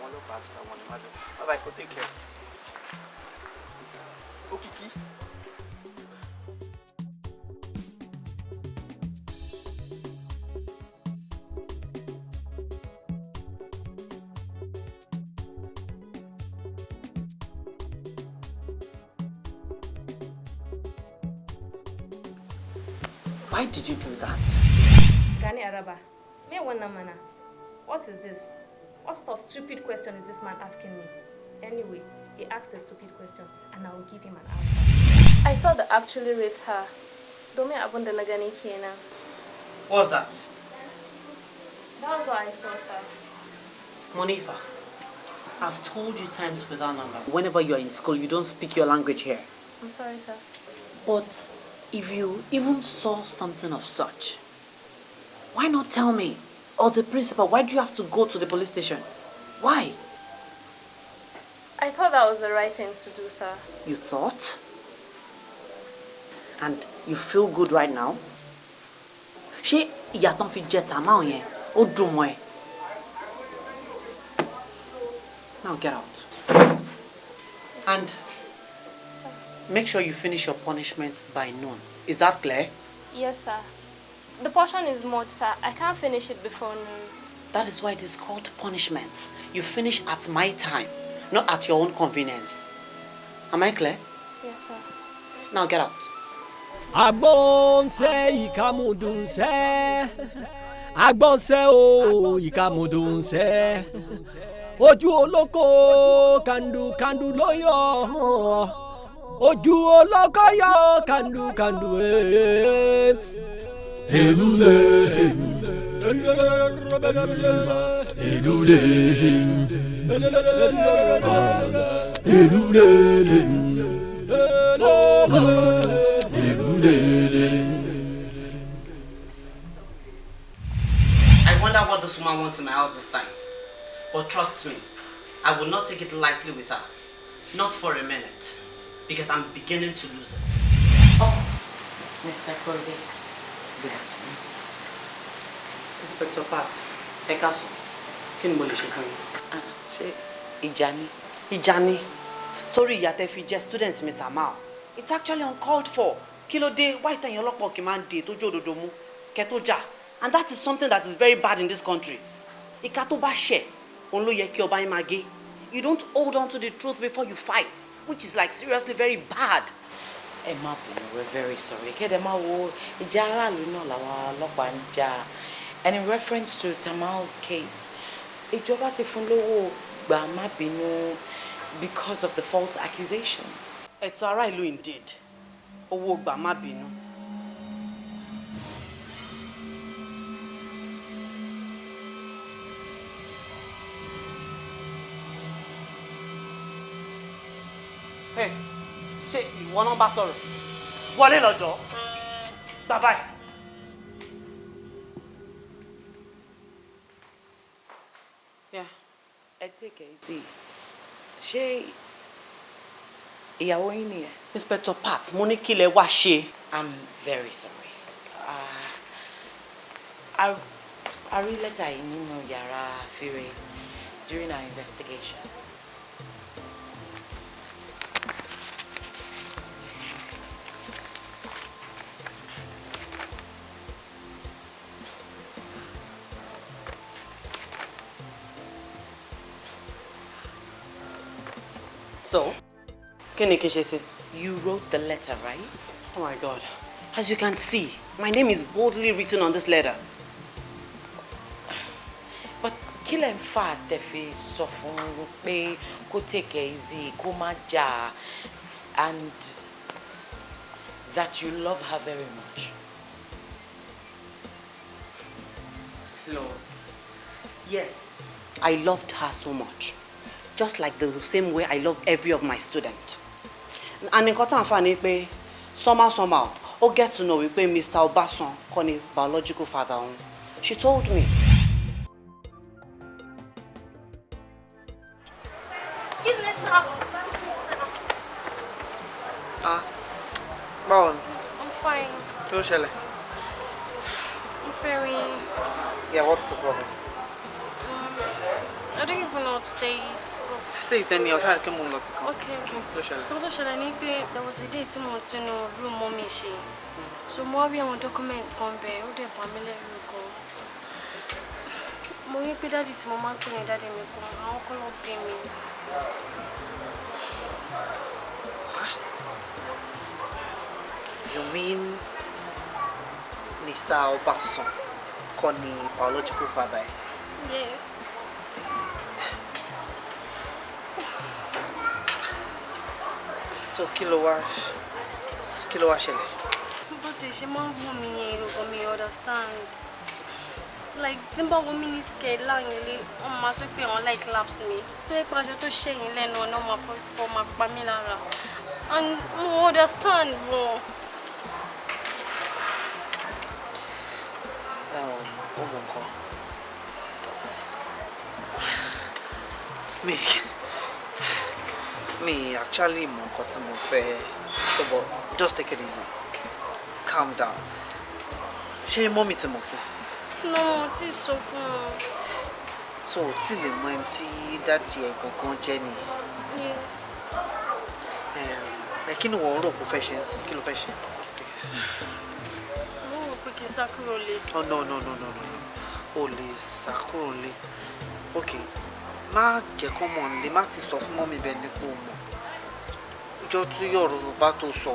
want to pass. I want to matter. Bye bye. Take care. Okiki. Why did you do that? Gani Araba, me wannan mana. What is this? What sort of stupid question is this man asking me? Anyway, he asked a stupid question and I will give him an answer. I thought they actually raped her. Domin abun da na gani kenan. What's that? That was what I saw, sir. Monifa, I've told you times without number. Whenever you're in school, you don't speak your language here. I'm sorry, sir. But if you even saw something of such, why not tell me? Or the principal, why do you have to go to the police station? Why? I thought that was the right thing to do, sir. You thought? And you feel good right now? Ṣé ìyà tán fi jẹ tàmá yẹn ó dùn mọ́ ẹ? Now get out. And make sure you finish your punishment by noon. Is that clear? Yes, sir. The portion is much, sir. I can't finish it before noon. That is why it is called punishment. You finish at my time, not at your own convenience. Am I clear? Yes, sir. Now get out. Agbon se ikamudun se. Agbon se o ikamudun se. Ojú olóko kandu kandu lóyọ̀. Ojú olóko yọ kandu kandu Elule I wonder what this woman wants in my house this time. But trust me, I will not take it lightly with her. Not for a minute. Because I'm beginning to lose it. Oh, Mr. Corday. Good afternoon. Inspector Pat, Ekaso, kí ni mo lè ṣe fún yín? Ṣé ìjà ni? Ìjà ni. Sorry, ìyá tẹ́ fi jẹ́ student mi Tamal. It's actually uncalled for. Kí ló dé? Why tẹ̀yìn ọlọ́pàá kì í máa ń dè tó jó òdodo mú? Kẹ́ tó jà. And that is something that is very bad in this country. Ìka tó bá ṣẹ̀, òun ló yẹ kí ọba yín máa gé. You don't hold on to the truth before you fight, which is like seriously very bad. Emma, we're very sorry. Kedema wo ìjà aráàlú náà làwọn ọlọ́pàá ń jà. And in reference to Tamal's case, ìjọba ti fún lówó gbà má bínú because of the false accusations. Ẹ̀tọ́ ará ìlú indeed. Owó gbà má bínú. Hey, ṣé ìwọ náà bá sọ̀rọ̀? Wọlé lọ́jọ́. Bye bye. Yeah, ẹ take it easy. Ṣé ìyàwó yín nìyẹn? Inspector Pat, mo ní kí lẹ wá ṣe. I'm very sorry. I rí lẹ́tà yìí nínú yàrá Fire during our investigation. So, kí ni kí n ṣe sí? You wrote the letter, right? Oh my God. As you can see, my name is boldly written on this letter. But kí lẹ ń fà tẹ́ fi sọ fún pé kó take it easy, kó má jà, and that you love her very much. Lord. Yes, I loved her so much. Just like the same way I love every of my students. And nǹkan tá à ń fà ni pé somehow ó get to know wípé Mr. Obasan kọ́ ni biological father òun. She told me. Excuse me, sir. Báwo ni? I'm fine. Kí ló ṣẹlẹ̀? I'm very... Yeah, what's the problem? I don't even know what to say it. Say it any, I'll try to come on. Okay. Kí ló ṣẹlẹ̀? Kí ló ṣẹlẹ̀ ni pé there was a day tí mo ti nu room mommy ṣe. So mo wá rí àwọn documents kan bẹ́ẹ̀, ó dẹ̀ bà mí lẹ́rù gan. Mo rí pé dáàdì tí mo máa ń pè ní dáàdì mi kan, àwọn kọ́ ló bí mi. You mean Mr. Obasan kọ́ ni biological father ẹ̀? Yes. So kí ló wá ṣẹlẹ̀? Bó ti ṣe máa ń wù mí yẹn lóko mi understand. Like tí n bá wo mí ní scale láàrin ilé, wọ́n máa sọ pé àwọn like laps mi. Tó yẹ pé aṣọ tó ṣẹ̀yìn lẹ́nu ọ̀nà máa fọ́ máa pa mí lára. And mo understand wọn. Ó mọ nǹkan. Me actually mọ nǹkan tí mo fẹ́ so but just take it easy. Calm down. Ṣé mọ́mì ti mọ̀ sí? No, tí sọ fún wọn. So tí lè mọ ẹni tí dáàdì ẹ̀ gangan jẹ́ ni. Yes. Kí ni wọ́n rò kó fẹ́ ṣe ń sìn? Kí ló fẹ́ ṣe? Mo rò pé kí n sá kúrò lé. Oh no. O lè sá kúrò lé. Okay. Má jẹ́ kó mọ̀ nílé, má ti sọ fún mọ́mì bẹ́ẹ̀ ni kó mọ̀. Ìjọ tí ọ̀rọ̀ bá tó sọ,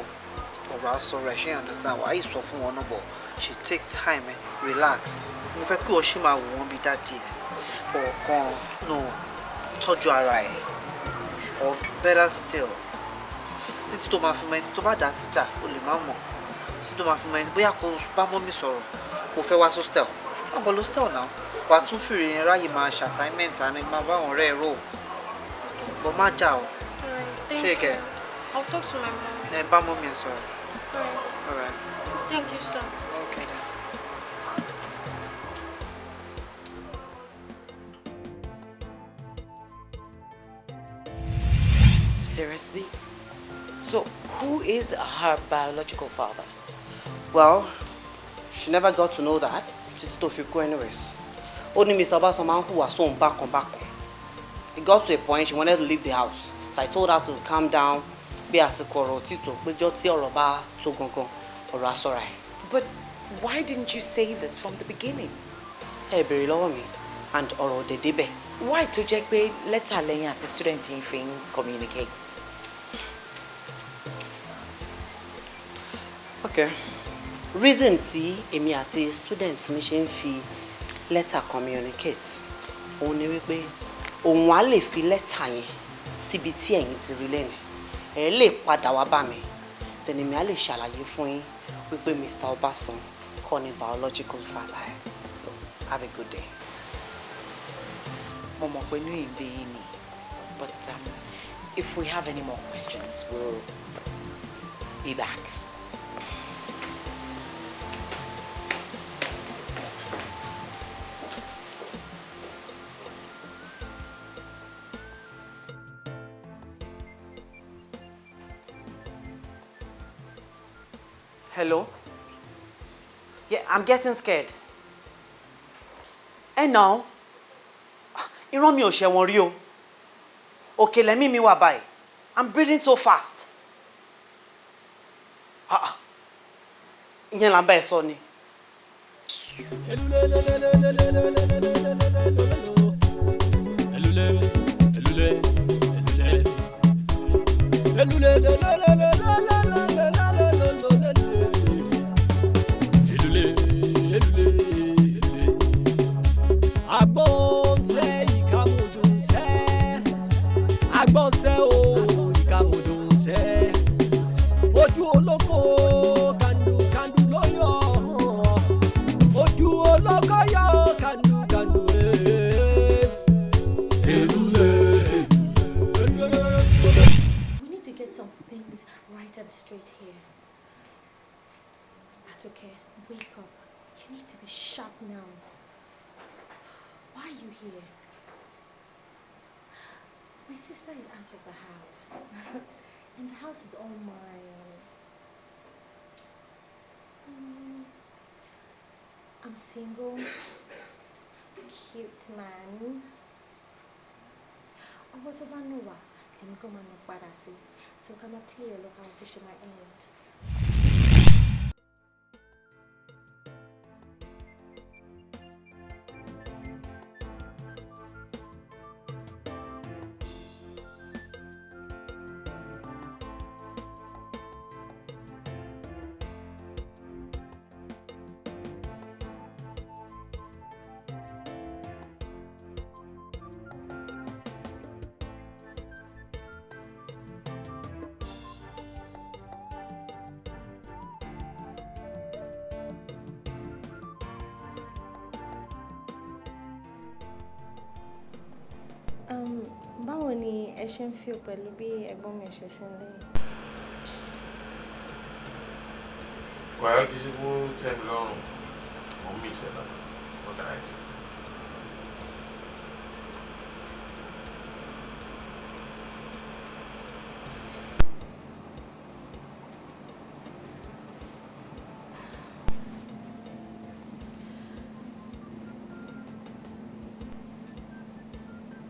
ọ̀rọ̀ á sọ̀rọ̀ ẹ̀ ṣe understand why sọ fún wọn náà but she take time relax. Mo fẹ́ kí o ṣì máa wò wọ́n bí dáàdì ẹ̀. Ọ̀kan no tọ́jú ara ẹ̀ or better still títí tó máa fi mọ ẹni tó bá dá síjà o lè má mọ̀ títí tó máa fi mọ ẹni bóyá kó bá mọ́mì sọ̀rọ̀ kó fẹ́ wá sọ́stẹ̀l má bọ̀ lọ́stẹ̀l náà wà á tún fìrì yẹn ráyè máa ṣe assignment àní máa bá àwọn ọ̀rẹ́ ẹ̀ rò bọ́ má jà o ṣé kẹ́ I'll talk to my mom. ẹ bá mọ́mì ẹ̀ sọ̀rọ̀. All right. Thank you, sir. Okay. Seriously? So, who is her biological father? Well, she never got to know that. She's to Fiku anyways. Only Mr. Obasanjo who was so back on. It got to a point she wanted to leave the house. So I told her to calm down, be as a tito, but just Yoruba to gongon or asorai. But why didn't you say this from the beginning? Hey, very low me. And oro de debe. Why to check pé letter lẹ́yìn àti student yín fi communicate? Okay. Reason tí èmi àti student mi ṣe ń fi letter communicate. Òun ni wípé òun á lè fi letter yẹn síbi tí ẹ̀yin ti rí lẹ́nu. Ẹ lè padà wá bá mi. Then èmi á lè ṣàlàyé fún yín wípé Mr. Obasan kọ́ ni biological father. So have a good day. Mo mọ̀ pé inú ìbí yín ni. But if we have any more questions, we'll be back. Hello? Yeah, I'm getting scared. And now? Ìran mi ò ṣe wọ́n rí o. Okay, let me wá báyìí. I'm breathing so fast. Ìyẹn là ń bá ẹ sọ ni. Agbọ̀nsẹ̀ o ìkàmùdùnsẹ̀ ojú olóko kàndùkàndù lóyọ̀ ojú olóko yọ kàndùkàndù We need to get some things right and straight here. Atoke, wake up. You need to be sharp now. Why are you here? My sister is out of the house. And the house is all mine. I'm single. Cute man. I was over Noah. Let me come and look bad I see. So come up here, look how I push my end. Báwo ni ẹ ṣe ń feel pẹ̀lú bí ẹ̀gbọ́n mi ṣe sí nílé? Well, kì í ṣe kó tẹ́ mi lọ́rùn. Mo mí ìṣẹ̀lẹ̀. What can I do?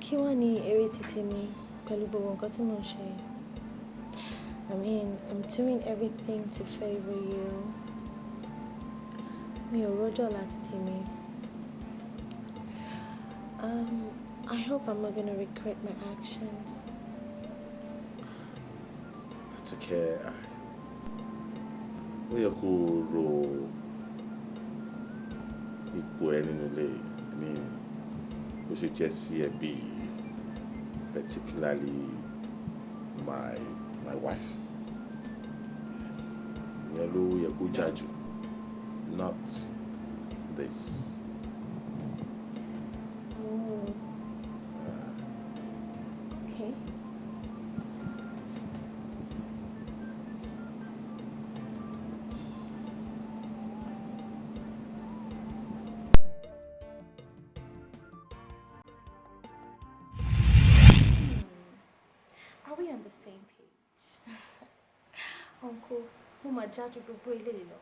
Kí wá ní eré títí mi pẹ̀lú gbogbo nǹkan tí mo ń ṣe? I mean, I'm doing everything to favor you. Mi ò rọ́jọ́ láti tèmi. I hope I'm not gonna regret my actions. It's okay. Ó yẹ kó ro ipò ẹ nínú ilé ní bó ṣe jẹ́ sí ẹbí, particularly my wife. Ìyẹn ló yẹ kó jà jù, not this. Okay. Are we on the same Uncle, Mama Jackie go boy little.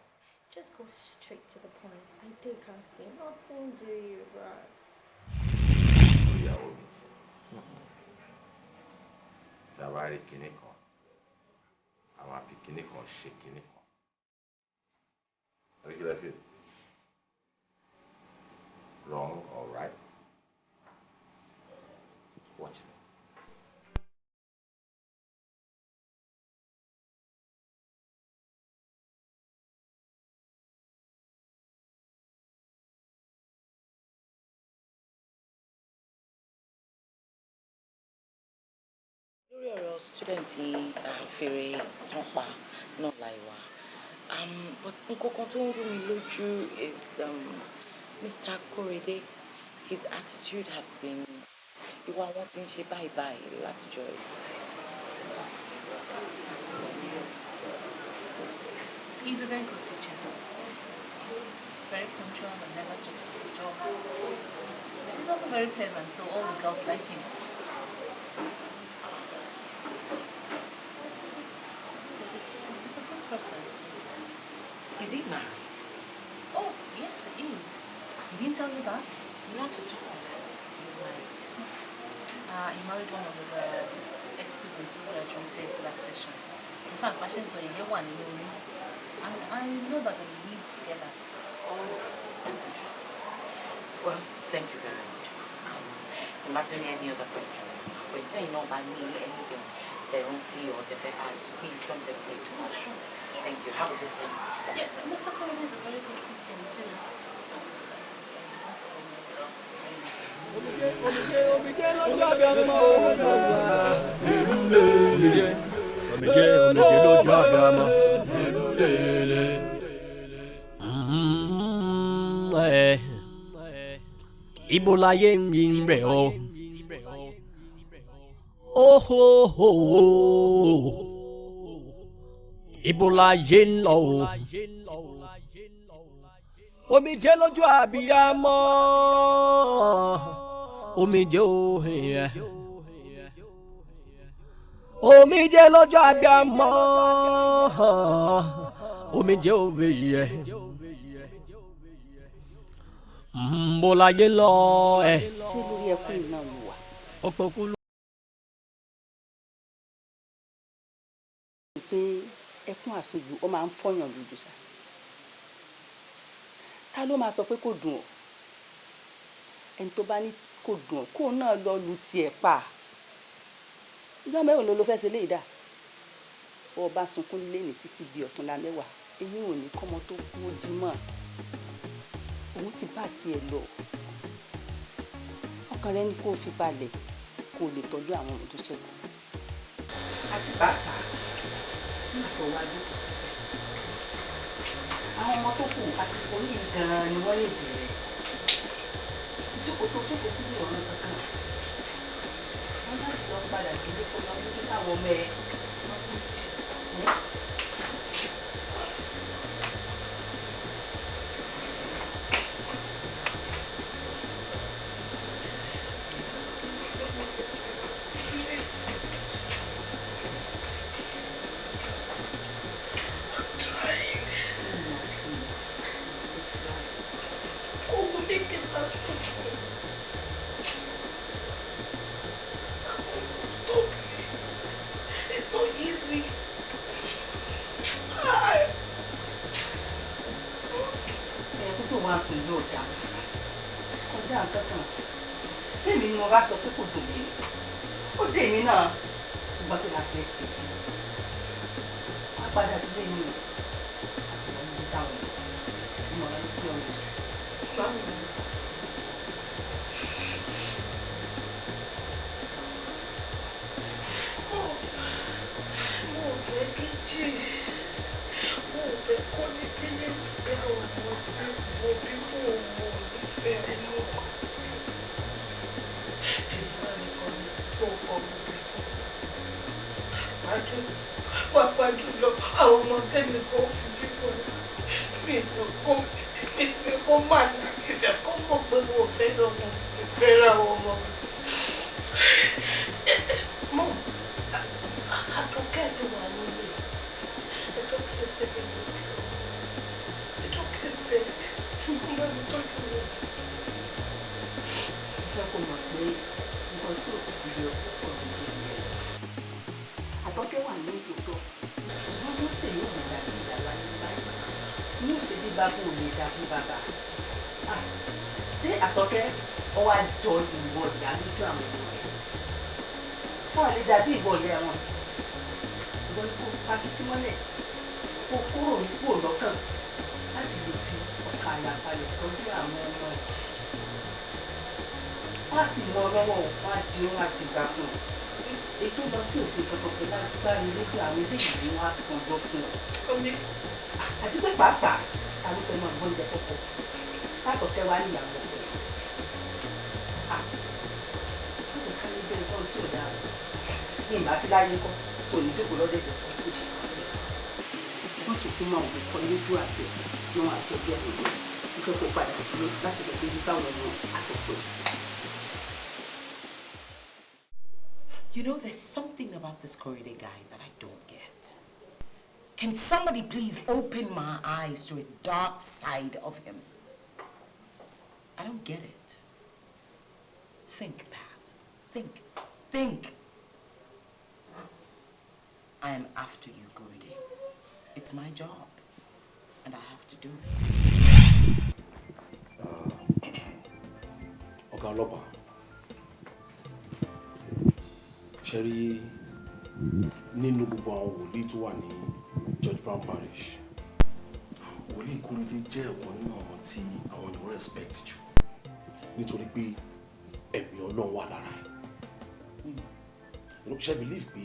Just go straight to the point. I take her thing. Nothing do you, right? Zawari kiniko. Awapi kiniko, shake kiniko. Regular feel. Wrong or right? Watch me. Lórí ọ̀rọ̀ student fèrè tán pa náà láìwá. But nǹkan tó ń rú mi lójú is Mr. Korede. His attitude has been ìwà wọn ti ń ṣe báyìí látijọ́ yìí. He's a very good teacher. He's very punctual and never jokes with his job. He's also very pleasant, so all the girls like him. He's a good person. Is he married? Oh, yes, he is. He didn't tell you that? Not at all. He's married. He married one of his ex-students who graduated last session. In fact, Passion saw a year one in Yoruba. And I know that they live together. Oh, that's interesting. Well, thank you very much. To matter any other questions, but you know about me, anything they don't see or they add, please don't hesitate to ask. Thank you. Have a good day. Yeah, Mr. Colin is a very good Christian too. Ibo láyé mi ń rẹ̀ ọ́. Ohoho. Ibo láyé ń lọ o. Omijé lójú àbíyamọ. Omijé òhìn ẹ̀. Omijé lójú àbíyamọ. Omijé òhìn ẹ̀. Mo láyé lọ ẹ̀. Ṣé lórí ẹkún yìí náà ló wà? Ọ̀pọ̀ kú ló. Pé ẹkún àsùnjù ó máa ń fọyàn lójú sá. Ta ló máa sọ pé kò dùn ọ́? Ẹni tó bá ní kò dùn ọ́ kó náà lọ lu tiẹ̀ pa. Ìjọ́ mẹ́wàá ló fẹ́ ṣe léyìí dà. Ó bá sunkún lé ní títí di ọ̀túnla mẹ́wàá. Eyín ò ní kọ́mọ tó kú ó jí mọ́. Òun ti bá tiẹ̀ lọ. Ọkàn rẹ ní kó fi balẹ̀ kó lè tọ́jú àwọn ọmọ tó ṣẹ́kù. Àti bàbá nígbà tó wá lókù sí i. Àwọn ọmọ tó kù àsìkò yìí gan-an ni wọ́n lè dì rẹ̀. Ìjókòó tó ṣòkò síbi ọ̀run kankan. Wọ́n láti lọ padà sílé kó lọ lójú táwọn ọmọ ẹ̀. Sọ pé kò dùn mí ó dé mi náà ṣùgbọ́n kí la fẹ́ ṣe sí i wọ́n padà sílé mi àti wọ́n mú táwọn ìmọ̀ràn mi sí ọ̀rọ̀ báwo ni. mo fẹ́ kíjì mo fẹ́ kọ́ ní fílẹ̀sì pé àwọn ọmọ tí mo bí fún ọmọ nífẹ̀ẹ́ lóko. Pàápàá jùlọ àwọn ọmọ tẹ́mi kò fi jí fún mi ìfẹ́ kó má nà ìfẹ́ kó mọ̀ pé mo fẹ́ lọ́mọ ìfẹ́ ra àwọn ọmọ mi. Mọ àtọ́kẹ́ tó wà nílé ẹ̀tọ́ àtọ́kẹ́ wà ní òtòtọ́ ṣùgbọ́n wọ́n sì yóò gbé dàbí ìdàgbà nígbà ní òsè bí bàbá ò lè dàbí bàbá ṣé àtọ́kẹ́ ọwọ́ àjọ ìwọ ìyá lójú àwọn ọmọ rẹ̀ wọ́n lè dàbí ìwọ ìyá wọn ìwọ kó pakítí mọ́lẹ̀ kó kúrò nípò lọ́kàn láti lè fi ọkà àyàbalẹ̀ tọ́jú àwọn ọmọ yìí wọ́n á sì mọ lọ́wọ́ wọn á di wọn á dìgbà fún un ètò lọ tí ò sí kankan pẹ̀lú agbára lójú àwọn eléyìí ni wọ́n á san lọ fún un àti pé pàápàá àwọn fẹ́ máa gbọ́n jẹ fọ́pọ̀ sátọ̀kẹ́ wá níyàwó rẹ̀ wọ́n lè ká ní bẹ́ẹ̀ gbọ́n tí ò dáa ní ìbásíláyé kọ́ sọ ní dògbò lọ́dẹ̀dẹ̀ kọ́ tó ṣe kọ́lẹ́jì wọ́n sì fún máa wọ̀ kọ́ lójú àgbẹ̀ ní wọn àtọ́jú ẹ̀ lọ́wọ́ ìfẹ́ kó padà sílé láti lọ gbé báwọn ọmọ àtọ̀pọ̀. You know, there's something about this Korede guy that I don't get. Can somebody please open my eyes to a dark side of him? I don't get it. Think, Pat. Think. Think. I am after you, Korede. It's my job, and I have to do it. Ọ̀gá ọlọ́pàá. Cherry nínú gbogbo àwọn wòlíì tó wà ní George Brown Parish. Wòlíì Korede jẹ́ ọ̀kan nínú àwọn tí àwọn èèyàn respect jù nítorí pé ẹ̀mí Ọlọ́run wà lára ẹ̀. Ṣé believe pé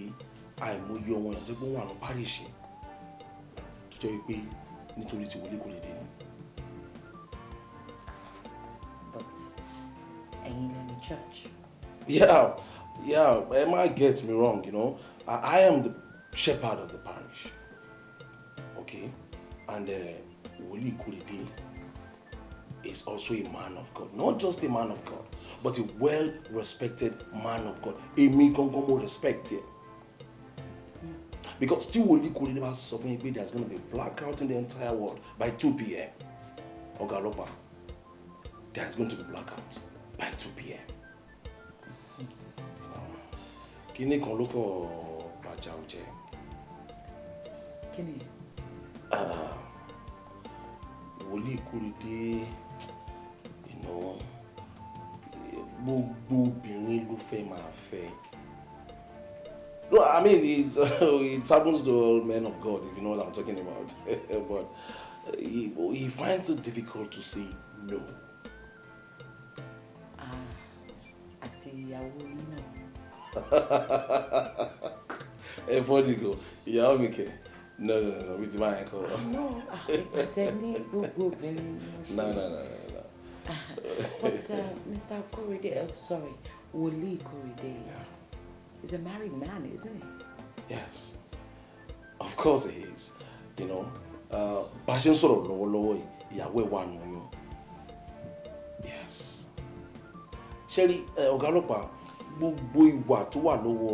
àìmọye ọmọ èèyàn tó gbọ́n wà ní parish tó jẹ́ pé nítorí tí wòlíì Korede ni. But ain't in the church. Yeah, Emma gets me wrong, you know. I am the shepherd of the parish, okay? And Wòlíì Korede is also a man of God. Not just a man of God, but a well-respected man of God. Èmi gangan mo respect here. Because still Wòlíì Korede was suffering, there's going to be a blackout in the entire world by 2 p.m. Ọ̀gá ọlọ́pàá, there's going to be blackout by 2 p.m. Kíni kan ló kọ bàjá ó jẹ́. Kíni? Wòlíì Korede, you know, gbogbo obìnrin ló fẹ́ máa fẹ́. No, I mean, it happens to all men of God, if you know what I'm talking about. But he finds it difficult to say no. Àti ìyàwó yìí náà. Hey, Portugal, ìyàwó mi kẹ. No, with my ankle. No, pretending good. No. But Mr. Korede, sorry, Wòlíì Korede, is a married man, isn't he? Yes, of course he is. You know, bá ṣe ń sọ̀rọ̀ lọ́wọ́lọ́wọ́ ìyàwó ẹ̀ wà nù oyún. Yes. Ṣẹ́rí ọ̀gá ọlọ́pàá, gbogbo ìwà tó wà lọ́wọ́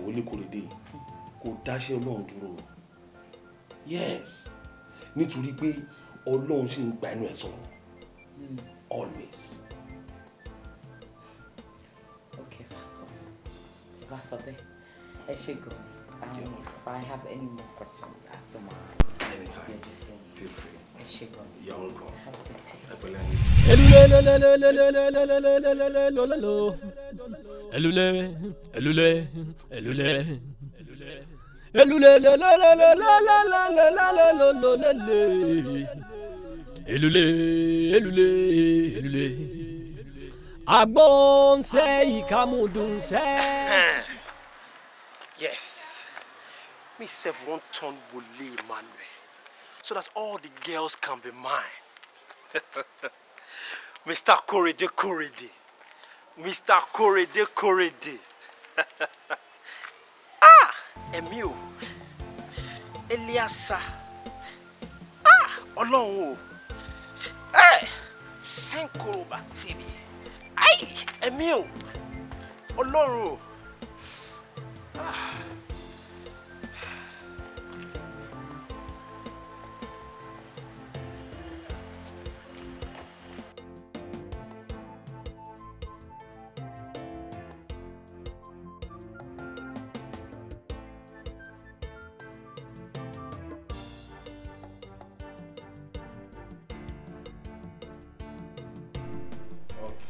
Wòlíì Korede kò dáṣẹ́ Ọlọ́run dúró. Yes, nítorí pé Ọlọ́run ṣì ń gba ẹnu ẹ̀ sọ̀rọ̀. Always. Okay, Pastor. If I have any more questions after mine, anytime, feel free. You're welcome. Elule. Agbon say ikamudun say. Yes. Me self won't turn Wole Emmanuel so that all the girls can be mine. Mr. Korede. Mr. Korede. Emio. Eliasa. Ọlọ́run o. Senkoroba TV. Emio. Ọlọ́run o.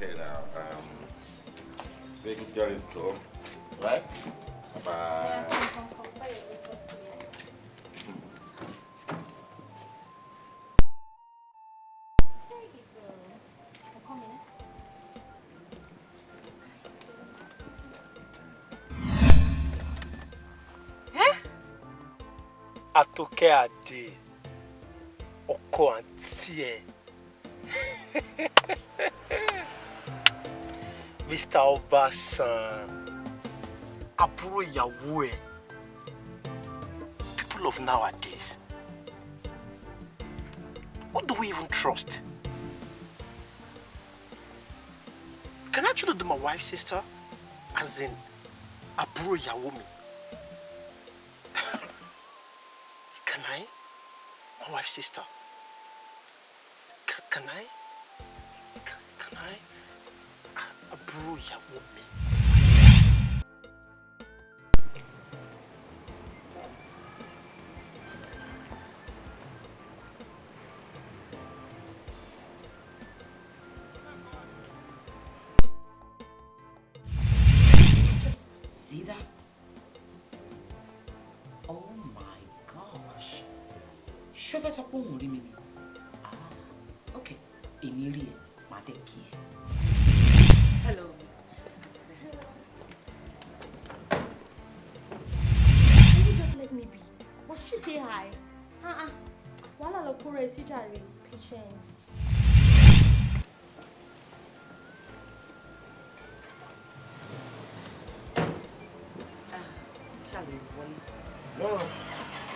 Okay, now, baby girl is cool, right? Bye. Atoke Ade, Oko Auntie. Mr. Obasan, àbúrò ìyàwó ẹ̀. People of nowadays, what do we even trust? Can I actually do my wife's sister? As in, àbúrò ìyàwó mi. Can I? My wife's sister. Can I? Can I? Àbúrò ìyàwó mi. Just see that? Oh my gosh. Ṣó fẹ́ sọ pé òun rí mi ni? Ah, okay. Èmi rí ẹ, màá dẹ̀ kí ẹ. Hello, miss. Can you just let me be? But she say hi. Wala lo kure si jare. Patience. Shall we wọlé? No.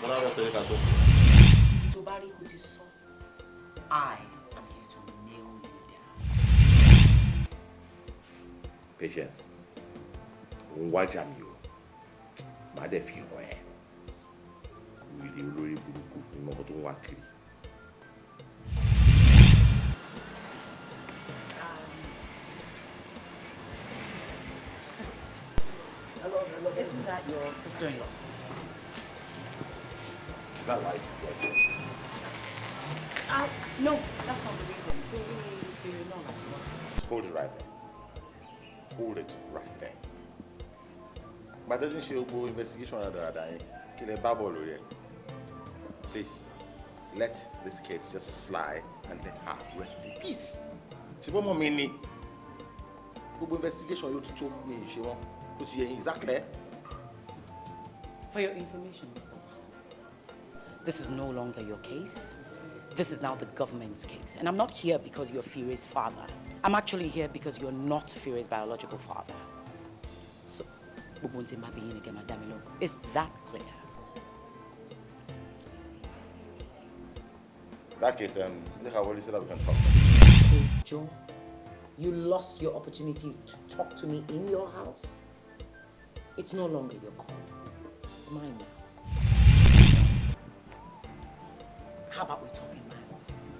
When I was saying that, Tó bá rí kó ti sọ, I am here to nail you down. Patience. Wájà mi o. Màá dẹ̀ fi hàn ẹ́. Wìrì olórí burúkú ni mo tó ń wá kiri. Hello. Isn't that your sister-in-law? Is that right? No, that's not the reason. So we know that she wants. Hold it right there. Hold it right there. But doesn't she go investigation rather kill a bubble here? Please, let this case just slide and let her rest in peace. She won't want me. Go investigation you to talk me. She won't. Is that clear? For your information, Mr. Watson, this is no longer your case. This is now the government's case. And I'm not here because you're Fury's father. I'm actually here because you're not Fury's biological father. So, is that clear? In that case, look how well you said that we can talk. Joe, you lost your opportunity to talk to me in your house. It's no longer your call. It's mine now. How about we talk in my office?